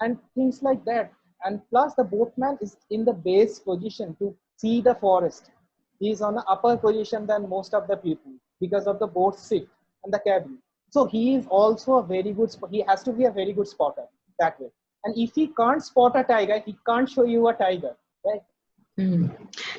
Speaker 3: and things like that. And plus the boatman is in the base position to see the forest. He is on the upper position than most of the people because of the boat seat and the cabin. So he is also a very good, he has to be a very good spotter that way. And if he can't spot a tiger, he can't show you a tiger, right?
Speaker 2: Mm.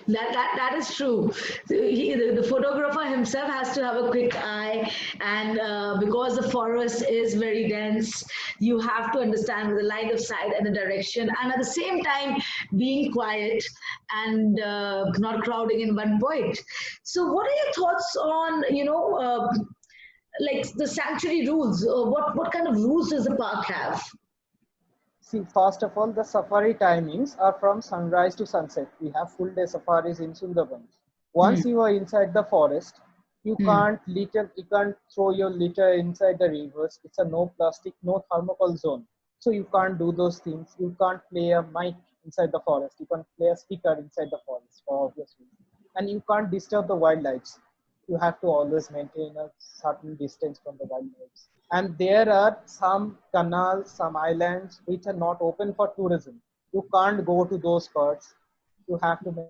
Speaker 2: That is true. The photographer himself has to have a quick eye, and because the forest is very dense, you have to understand the line of sight and the direction, and at the same time being quiet and not crowding in one point. So, what are your thoughts on like the sanctuary rules? What kind of rules does the park have?
Speaker 3: See, first of all, the safari timings are from sunrise to sunset. We have full day safaris in Sundarbans.
Speaker 2: Hmm.
Speaker 3: Once you are inside the forest,
Speaker 2: Hmm.
Speaker 3: you can't throw your litter inside the rivers. It's a no plastic, no thermocol zone. So you can't do those things. You can't play a mic inside the forest. You can't play a speaker inside the forest for obvious reasons. And you can't disturb the wildlife. You have to always maintain a certain distance from the wildlife. And there are some canals, some islands which are not open for tourism. You can't go to those parts. You have to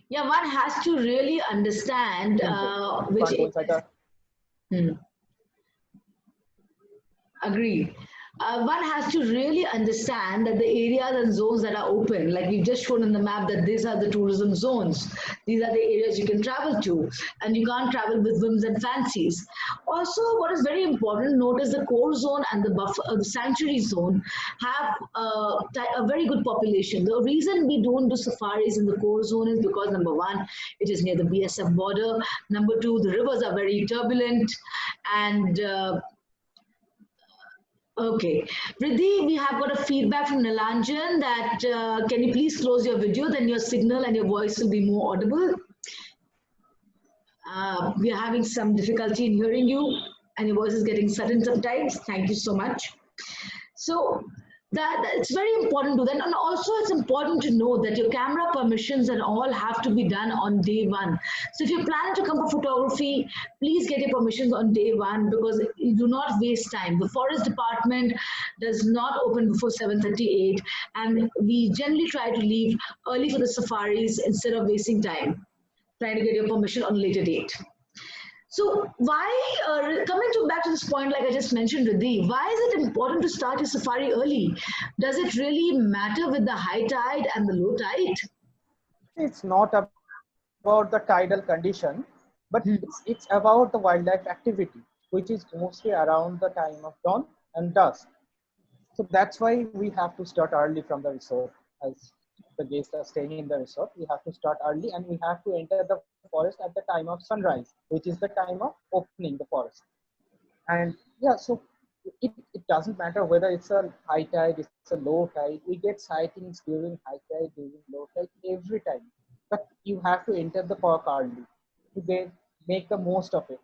Speaker 2: Yeah, one has to really understand
Speaker 3: maintain them. You
Speaker 2: which
Speaker 3: can't go
Speaker 2: is.
Speaker 3: inside the
Speaker 2: Hmm. Agree. One has to really understand that the areas and zones that are open, like we've just shown in the map, that these are the tourism zones. These are the areas you can travel to, and you can't travel with whims and fancies. Also, what is very important, notice the core zone and the buffer, the sanctuary zone have a very good population. The reason we don't do safaris in the core zone is because number one, it is near the BSF border. Number two, the rivers are very turbulent, and okay. Riddhi, we have got a feedback from Nilanjan that can you please close your video, then your signal and your voice will be more audible. We are having some difficulty in hearing you and your voice is getting sudden sometimes. Thank you so much. So that it's very important to that, and also it's important to know that your camera permissions and all have to be done on day one. So if you're planning to come for photography, please get your permissions on day one, because you do not waste time. The forest department does not open before 7:38, and we generally try to leave early for the safaris instead of wasting time trying to get your permission on a later date. So why, coming back to this point, like I just mentioned, Riddhi, why is it important to start your safari early? Does it really matter with the high tide and the low tide?
Speaker 3: It's not about the tidal condition, but it's about the wildlife activity, which is mostly around the time of dawn and dusk. So that's why we have to start early from the resort. As the guests are staying in the resort, we have to start early, and we have to enter the forest at the time of sunrise, which is the time of opening the forest. And yeah, so it doesn't matter whether it's a high tide, it's a low tide. We get sightings during high tide, during low tide, every time. But you have to enter the park early to make the most of it.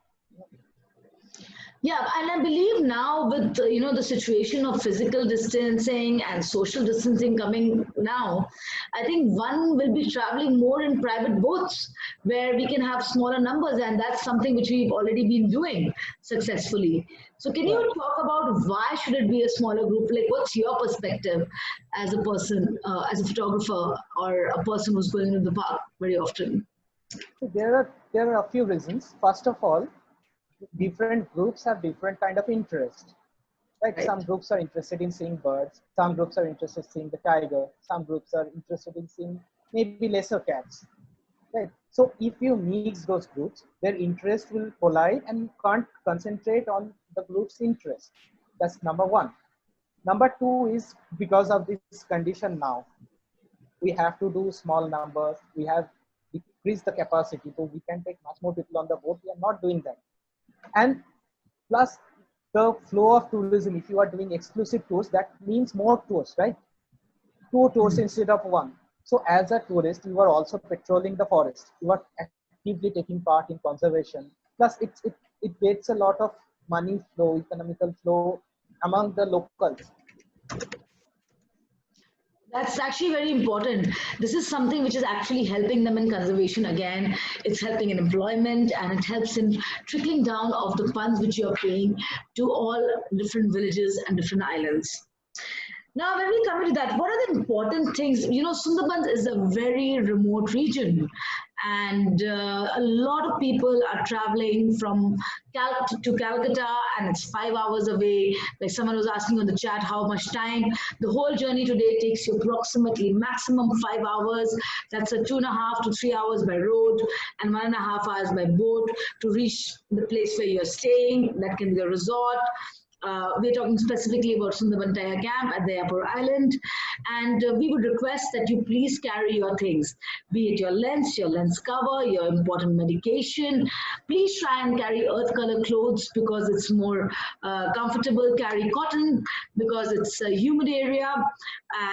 Speaker 2: Yeah, and I believe now with the situation of physical distancing and social distancing coming now, I think one will be traveling more in private boats where we can have smaller numbers, and that's something which we've already been doing successfully. So can you talk about why should it be a smaller group? Like, what's your perspective as a person, as a photographer, or a person who's going to the park very often?
Speaker 3: There are a few reasons. First of all, different groups have different kind of interest. Right? Some groups are interested in seeing birds. Some groups are interested in seeing the tiger. Some groups are interested in seeing maybe lesser cats. Right? So if you mix those groups, their interest will collide and you can't concentrate on the group's interest. That's number one. Number two is because of this condition now, we have to do small numbers. We have decreased the capacity, so we can take much more people on the boat. We are not doing that. And plus the flow of tourism, if you are doing exclusive tours, that means more tours, right? 2 tours instead of 1. So as a tourist, you are also patrolling the forest. You are actively taking part in conservation. Plus it gets a lot of money flow, economical flow among the locals.
Speaker 2: That's actually very important. This is something which is actually helping them in conservation again. It's helping in employment, and it helps in trickling down of the funds which you're paying to all different villages and different islands. Now, when we come to that, what are the important things? Sundarbans is a very remote region, and a lot of people are traveling from to Calcutta, and it's 5 hours away. Like someone was asking on the chat, how much time? The whole journey today takes you approximately maximum 5 hours. That's a 2.5 to 3 hours by road and 1.5 hours by boat to reach the place where you're staying. That can be the resort. We're talking specifically about Sundarban Tiger Camp at the Upper Island, and we would request that you please carry your things, be it your lens cover, your important medication. Please try and carry earth color clothes because it's more comfortable. Carry cotton because it's a humid area,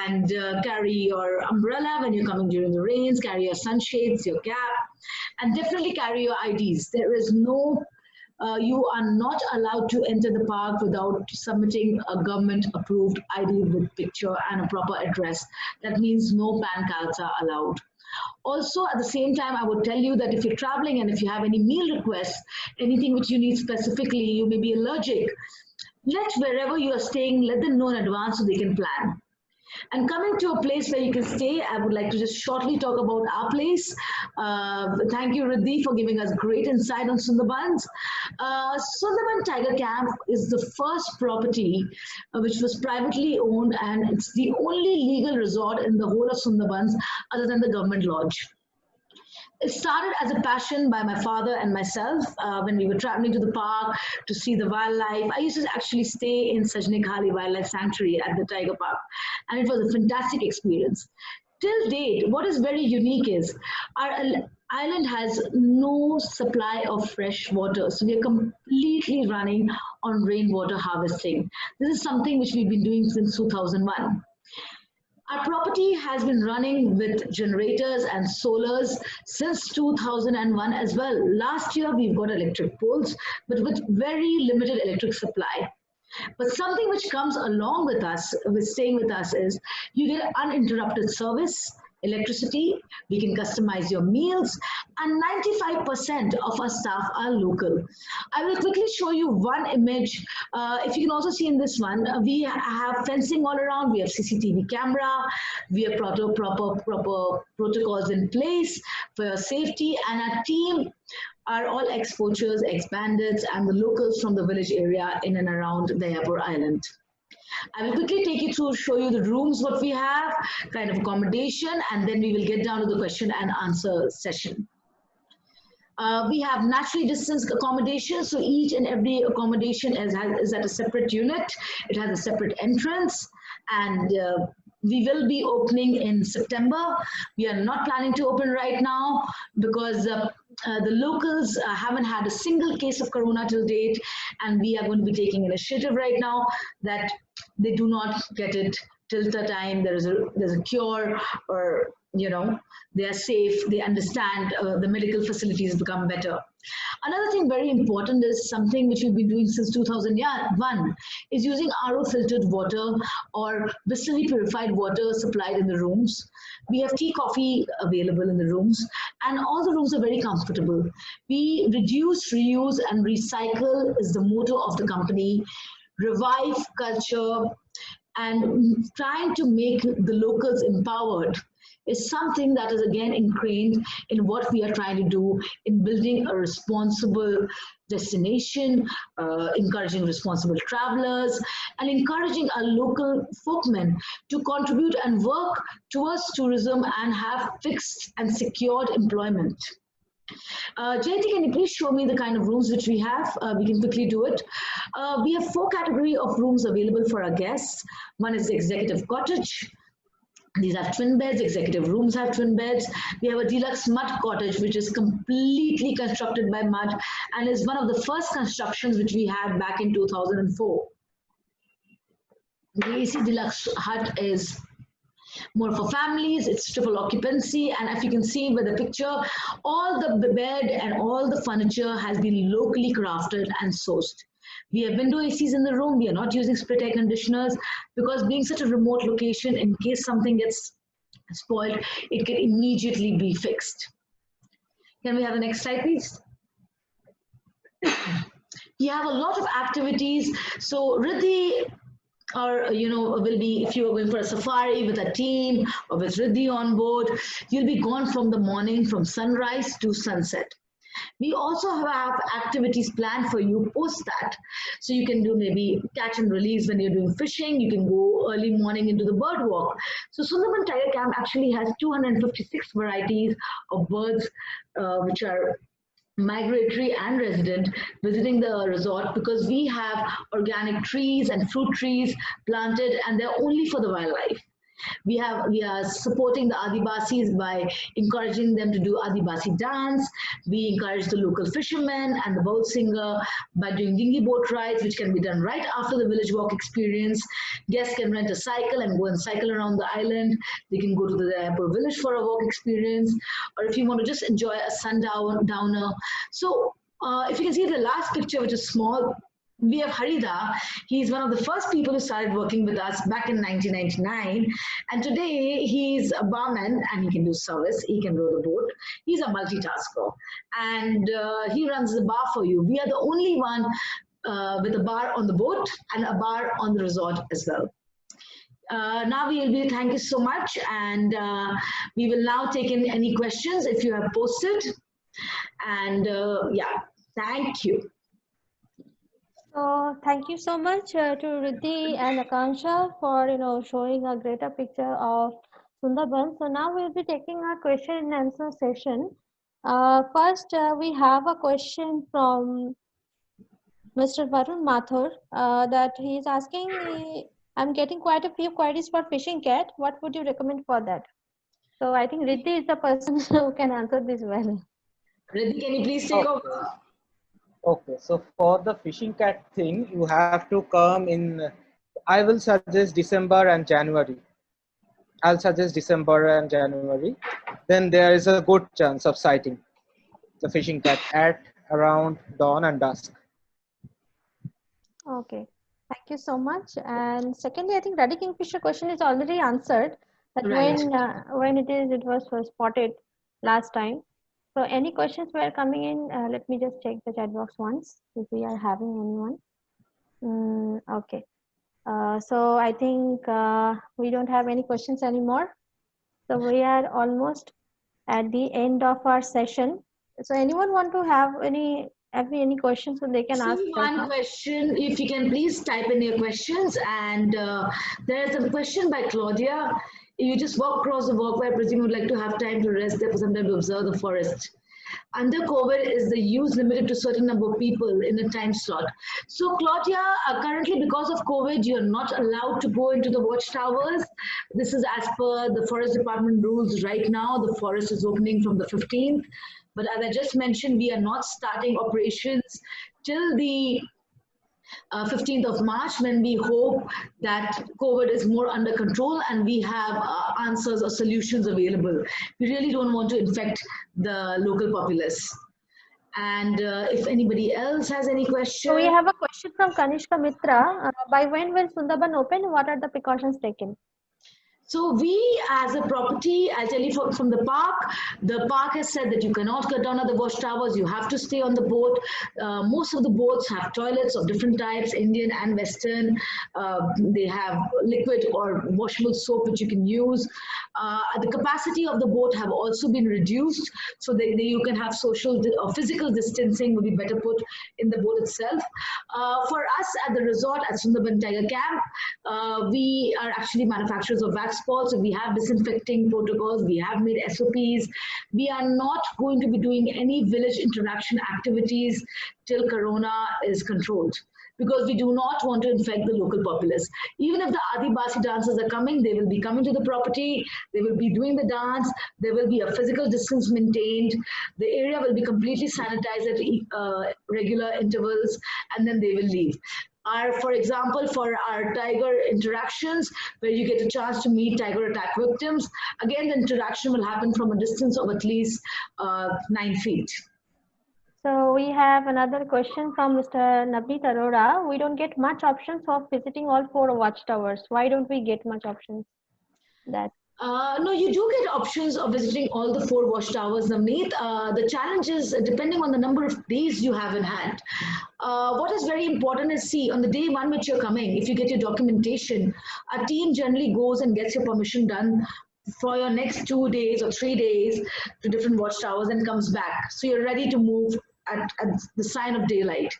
Speaker 2: and carry your umbrella when you're coming during the rains. Carry your sunshades, your cap, and definitely carry your IDs. There is no you are not allowed to enter the park without submitting a government approved ID with picture and a proper address. That means no PAN cards are allowed. Also, at the same time, I would tell you that if you're traveling and if you have any meal requests, anything which you need specifically, you may be allergic, let wherever you are staying, let them know in advance so they can plan. And coming to a place where you can stay, I would like to just shortly talk about our place. Thank you, Riddhi, for giving us great insight on Sundarbans. Sundarban Tiger Camp is the first property which was privately owned, and it's the only legal resort in the whole of Sundarbans other than the government lodge. It started as a passion by my father and myself when we were traveling to the park to see the wildlife. I used to actually stay in Sajni Khali Wildlife Sanctuary at the Tiger Park, and it was a fantastic experience. Till date, what is very unique is our island has no supply of fresh water, so we are completely running on rainwater harvesting. This is something which we've been doing since 2001. Our property has been running with generators and solars since 2001 as well. Last year, we've got electric poles, but with very limited electric supply. But something which comes along with us, with staying with us, is you get uninterrupted service, electricity, we can customize your meals, and 95% of our staff are local. I will quickly show you one image. If you can also see in this one, we have fencing all around, we have CCTV camera, we have proper protocols in place for your safety, and our team are all ex-poachers, ex-bandits, and the locals from the village area in and around Dayapur Island. I will quickly take you through, show you the rooms, what we have, kind of accommodation, and then we will get down to the question and answer session. We have naturally distanced accommodation, so each and every accommodation is at a separate unit. It has a separate entrance, and we will be opening in September. We are not planning to open right now because the locals haven't had a single case of corona till date, and we are going to be taking initiative right now that they do not get it till the time there's a cure, or they are safe, they understand the medical facilities become better. Another thing very important is something which we've been doing since 2001 is using RO filtered water or viscerally purified water supplied in the rooms. We have tea, coffee available in the rooms, and all the rooms are very comfortable. We reduce, reuse, and recycle is the motto of the company. Revive culture and trying to make the locals empowered is something that is again ingrained in what we are trying to do in building a responsible destination, encouraging responsible travelers, and encouraging our local folkmen to contribute and work towards tourism and have fixed and secured employment. Jayanti, can you please show me the kind of rooms which we have? We can quickly do it. We have 4 categories of rooms available for our guests. One is the executive cottage. These have twin beds. Executive rooms have twin beds. We have a deluxe mud cottage, which is completely constructed by mud and is one of the first constructions which we had back in 2004. The AC deluxe hut is more for families. It's triple occupancy, and if you can see with the picture, all the bed and all the furniture has been locally crafted and sourced. We have window ACs in the room. We are not using split air conditioners because being such a remote location, in case something gets spoiled, it can immediately be fixed. Can we have the next slide, please? You have a lot of activities. So Riddhi, or will be, if you are going for a safari with a team or with Riddhi on board, you'll be gone from the morning, from sunrise to sunset. We also have activities planned for you post that. So you can do maybe catch and release when you're doing fishing. You can go early morning into the bird walk. So Sundarban Tiger Camp actually has 256 varieties of birds which are migratory and resident visiting the resort, because we have organic trees and fruit trees planted, and they're only for the wildlife. We are supporting the Adivasis by encouraging them to do Adivasi dance. We encourage the local fishermen and the boat singer by doing dinghy boat rides, which can be done right after the village walk experience. Guests can rent a cycle and go and cycle around the island. They can go to the Dayapur village for a walk experience, or if you want to just enjoy a sundowner. So if you can see the last picture, which is small, we have Harida. He's one of the first people who started working with us back in 1999. And today he's a barman and he can do service. He can row the boat. He's a multitasker. And he runs the bar for you. We are the only one with a bar on the boat and a bar on the resort as well. Now we will be, thank you so much, and we will now take in any questions if you have posted. And yeah, thank you.
Speaker 1: So thank you so much to Riddhi and Akanksha for showing a greater picture of Sundarban. So now we'll be taking our question and answer session. First, we have a question from Mr. Varun Mathur that he is asking. I'm getting quite a few queries for fishing cat. What would you recommend for that? So I think Riddhi is the person who can answer this well.
Speaker 2: Riddhi, can you please take over?
Speaker 3: Okay, so for the fishing cat thing, you have to come in, I will suggest December and January. I'll suggest December and January. Then there is a good chance of sighting the fishing cat at around dawn and dusk.
Speaker 1: Okay, thank you so much. And secondly, I think Radhi Kingfisher question is already answered. That
Speaker 2: Right.
Speaker 1: when it was spotted last time. So any questions were coming in? Let me just check the chat box once if we are having anyone. Okay. So I think we don't have any questions anymore. So we are almost at the end of our session. So anyone want to have any questions, so they can ask right
Speaker 2: One
Speaker 1: now.
Speaker 2: question, if you can please type in your questions. And there is a question by Claudia. You just walk across the walkway, I presume you'd like to have time to rest there for some time to observe the forest. Under COVID, is the use limited to certain number of people in a time slot? So Claudia, currently because of COVID, you're not allowed to go into the watchtowers. This is as per the forest department rules right now. The forest is opening from the 15th. But as I just mentioned, we are not starting operations till the 15th of March, when we hope that COVID is more under control and we have answers or solutions available. We really don't want to infect the local populace. And if anybody else has any questions.
Speaker 1: So we have a question from Kanishka Mitra. By when will Sundarban open? What are the precautions taken?
Speaker 2: So we, as a property, I tell you from the park has said that you cannot cut down at the watchtowers. You have to stay on the boat. Most of the boats have toilets of different types, Indian and Western. They have liquid or washable soap which you can use. The capacity of the boat have also been reduced, so you can have social or physical distancing will be better put in the boat itself. For us at the resort at Sundarban Tiger Camp, we are actually manufacturers of wax balls, so we have disinfecting protocols, we have made SOPs. We are not going to be doing any village interaction activities till Corona is controlled, because we do not want to infect the local populace. Even if the Adibasi dancers are coming, they will be coming to the property, they will be doing the dance, there will be a physical distance maintained, the area will be completely sanitized at regular intervals, and then they will leave. For example, for our tiger interactions, where you get a chance to meet tiger attack victims, again, the interaction will happen from a distance of at least 9 feet.
Speaker 1: So we have another question from Mr. Navneet Arora. We don't get much options of visiting all 4 watchtowers. Why don't we get much options?
Speaker 2: No, you do get options of visiting all the 4 watchtowers, Navneet. The challenge is depending on the number of days you have in hand. What is very important is, see, on the day one which you're coming, if you get your documentation, a team generally goes and gets your permission done for your next 2 days or 3 days to different watchtowers and comes back. So you're ready to move at the sign of daylight.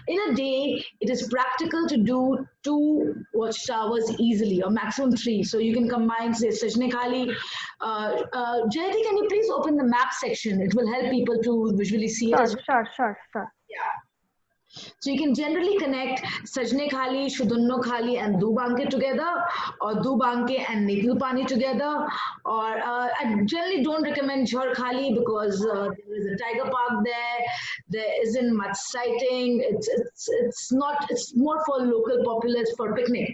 Speaker 2: In a day, it is practical to do 2 watchtowers easily, or maximum 3. So you can combine, say, Sajne Khali. Jayati, can you please open the map section? It will help people to visually see it.
Speaker 1: Sure.
Speaker 2: Yeah. So you can generally connect Sajne Khali, Shudunno Khali and Dubanke together, or Dubanke and Nitilpani together. Or I generally don't recommend Jhor Khali because there is a tiger park there. There isn't much sighting. It's more for local populace for picnic.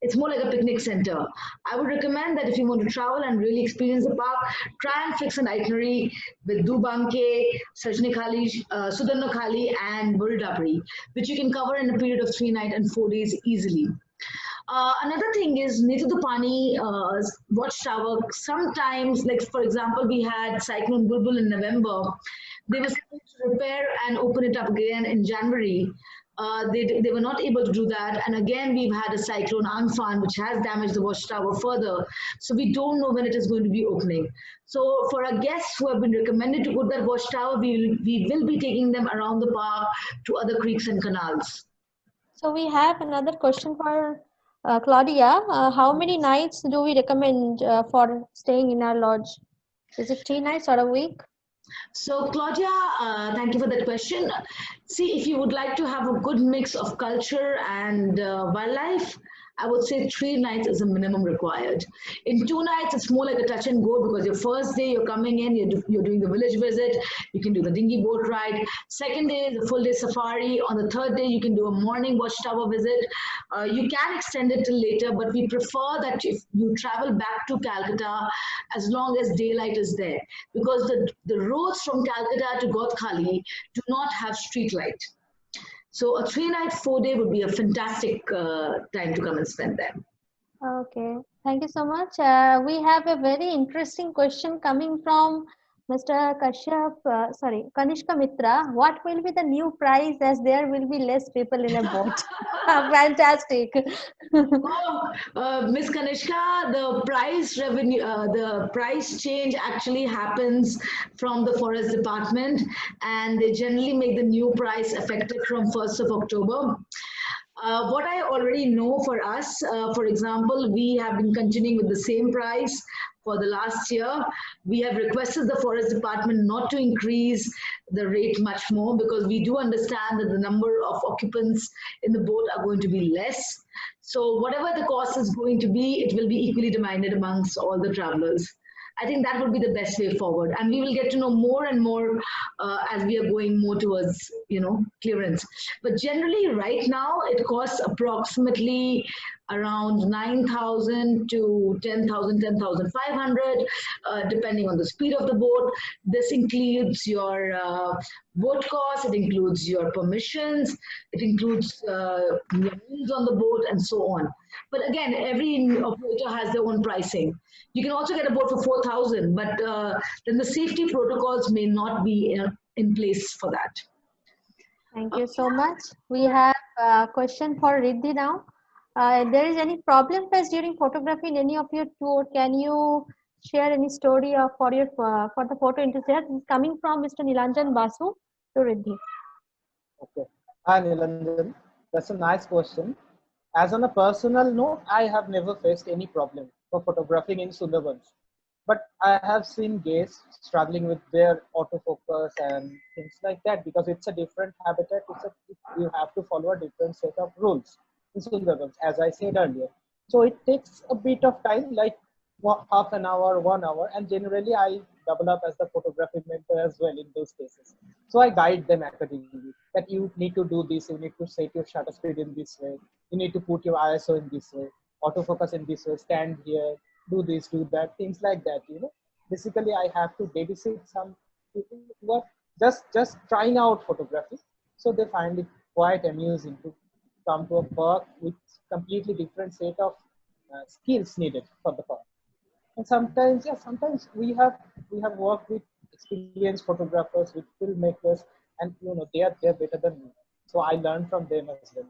Speaker 2: It's more like a picnic center. I would recommend that if you want to travel and really experience the park, try and fix an itinerary with Dubanke, Sajne Khali, Sudarno Khali, and Buridapuri, which you can cover in a period of 3 nights and 4 days easily. Another thing is Nitudupani watchtower. Sometimes, like for example, we had Cyclone Bulbul in November. They were supposed to repair and open it up again in January. They were not able to do that. And again, we've had a cyclone Amphan, which has damaged the watchtower further. So we don't know when it is going to be opening. So for our guests who have been recommended to go to that watchtower, we will be taking them around the park to other creeks and canals.
Speaker 1: So we have another question for Claudia. How many nights do we recommend for staying in our lodge? Is it 3 nights or a week?
Speaker 2: So Claudia, thank you for that question. See, if you would like to have a good mix of culture and wildlife, I would say 3 nights is a minimum required. In 2 nights, it's more like a touch and go, because your first day you're coming in, you're doing the village visit, you can do the dinghy boat ride. Second day is a full day safari. On the third day, you can do a morning watchtower visit. You can extend it till later, but we prefer that if you travel back to Calcutta, as long as daylight is there, because the roads from Calcutta to Godkhali do not have street light. So a 3-night, 4-day would be a fantastic time to come and spend there.
Speaker 1: Okay, thank you so much. We have a very interesting question coming from Mr. Kanishka Mitra. What will be the new price, as there will be less people in a boat? Fantastic.
Speaker 2: Miss Kanishka, the price change actually happens from the Forest Department, and they generally make the new price effective from 1st of October. What I already know for us, for example, we have been continuing with the same price for the last year. We have requested the Forest Department not to increase the rate much more, because we do understand that the number of occupants in the boat are going to be less. So whatever the cost is going to be, it will be equally divided amongst all the travelers. I think that would be the best way forward, and we will get to know more and more as we are going more towards, clearance. But generally, right now, it costs approximately around 9,000 to 10,000, 10,500, depending on the speed of the boat. This includes your boat costs, it includes your permissions, it includes your meals on the boat, and so on. But again, every operator has their own pricing. You can also get a boat for 4,000, but then the safety protocols may not be in place for that.
Speaker 1: Thank you so much. We have a question for Riddhi now. There is any problem faced during photography in any of your tour? Can you share any story for the photo enthusiast? It's coming from Mr. Nilanjan Basu to Riddhi.
Speaker 3: Okay. Hi, Nilanjan. That's a nice question. As on a personal note, I have never faced any problem for photographing in Sundarbans. But I have seen guests struggling with their autofocus and things like that, because it's a different habitat. You have to follow a different set of rules in Sundarbans, as I said earlier. So it takes a bit of time, like half an hour, 1 hour, and generally I double up as the photography mentor as well in those cases. So I guide them accordingly, that you need to do this, you need to set your shutter speed in this way, you need to put your ISO in this way, autofocus in this way, stand here, do this, do that, things like that. Basically I have to babysit some people who are just trying out photography, so they find it quite amusing to come to a park with completely different set of skills needed for the park. And sometimes we have worked with experienced photographers, with filmmakers, and they are better than me, so I learn from them as well.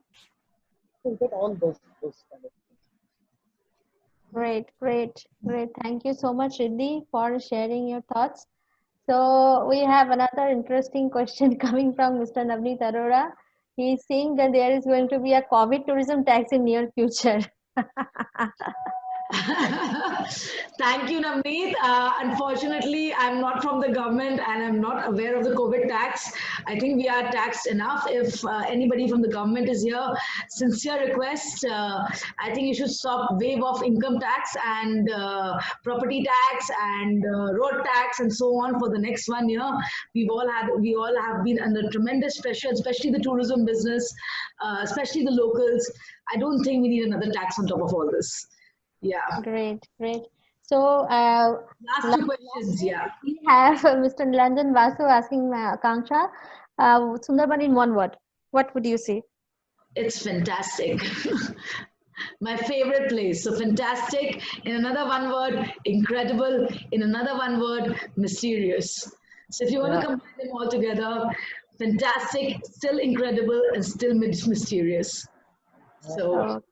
Speaker 3: So we get all those kind of things.
Speaker 1: Great. Thank you so much, Riddhi, for sharing your thoughts. So we have another interesting question coming from Mr. Navneet Arora. He is saying that there is going to be a COVID tourism tax in near future.
Speaker 2: Thank you, Navneet. Unfortunately, I'm not from the government and I'm not aware of the COVID tax. I think we are taxed enough. If anybody from the government is here, sincere request. I think you should waive off income tax and property tax and road tax and so on for the next 1 year. We all have been under tremendous pressure, especially the tourism business, especially the locals. I don't think we need another tax on top of all this. Yeah.
Speaker 1: Great. So,
Speaker 2: last 2 questions. Yeah.
Speaker 1: We have Mr. Nilanjan Basu asking Akanksha, Sundarban in 1 word. What would you say?
Speaker 2: It's fantastic. My favorite place. So fantastic. In another 1 word, incredible. In another 1 word, mysterious. So if you want to combine them all together, fantastic, still incredible, and still mysterious. So,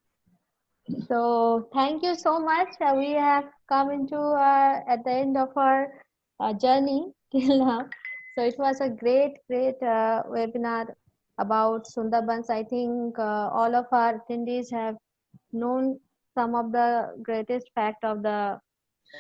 Speaker 1: So thank you so much. We have come into at the end of our journey till now. So it was a great webinar about Sundarbans. I think all of our attendees have known some of the greatest fact of the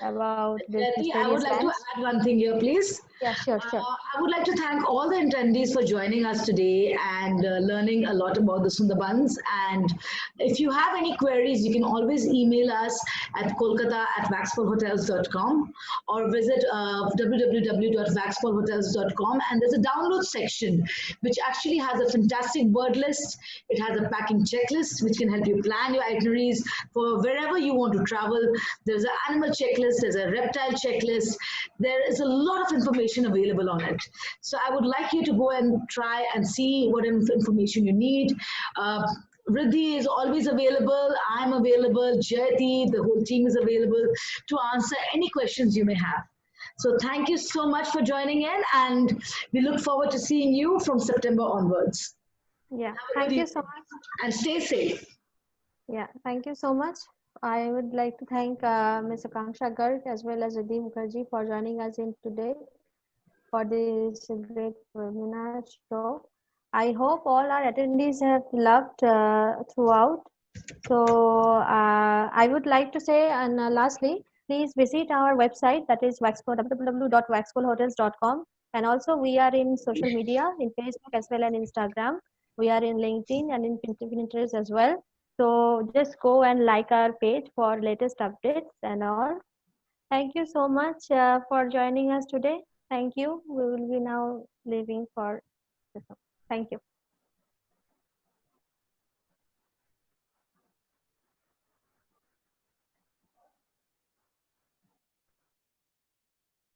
Speaker 1: about this
Speaker 2: I would
Speaker 1: mysterious
Speaker 2: like to
Speaker 1: lands.
Speaker 2: add one thing here, please.
Speaker 1: Yeah, sure.
Speaker 2: I would like to thank all the attendees for joining us today and learning a lot about the Sundarbans. And if you have any queries, you can always email us at kolkata@waxfulhotels.com or visit www.waxfulhotels.com. And there's a download section which actually has a fantastic word list. It has a packing checklist which can help you plan your itineraries for wherever you want to travel. There's an animal checklist, there's a reptile checklist. There is a lot of information available on it. So I would like you to go and try and see what information you need. Riddhi is always available. I'm available. Jayati, the whole team is available to answer any questions you may have. So thank you so much for joining in, and we look forward to seeing you from September onwards.
Speaker 1: Yeah, thank you so much.
Speaker 2: And stay safe.
Speaker 1: Yeah, thank you so much. I would like to thank Ms. Akanksha Garg as well as Riddhi Mukherjee for joining us in today for this great webinar show. I hope all our attendees have loved throughout. So I would like to say, and lastly, please visit our website, that is www.waxfulhotels.com. And also we are in social media, in Facebook as well as Instagram. We are in LinkedIn and in Pinterest as well. So just go and like our page for latest updates and all. Thank you so much for joining us today. Thank you. We will be now leaving for this. Thank you.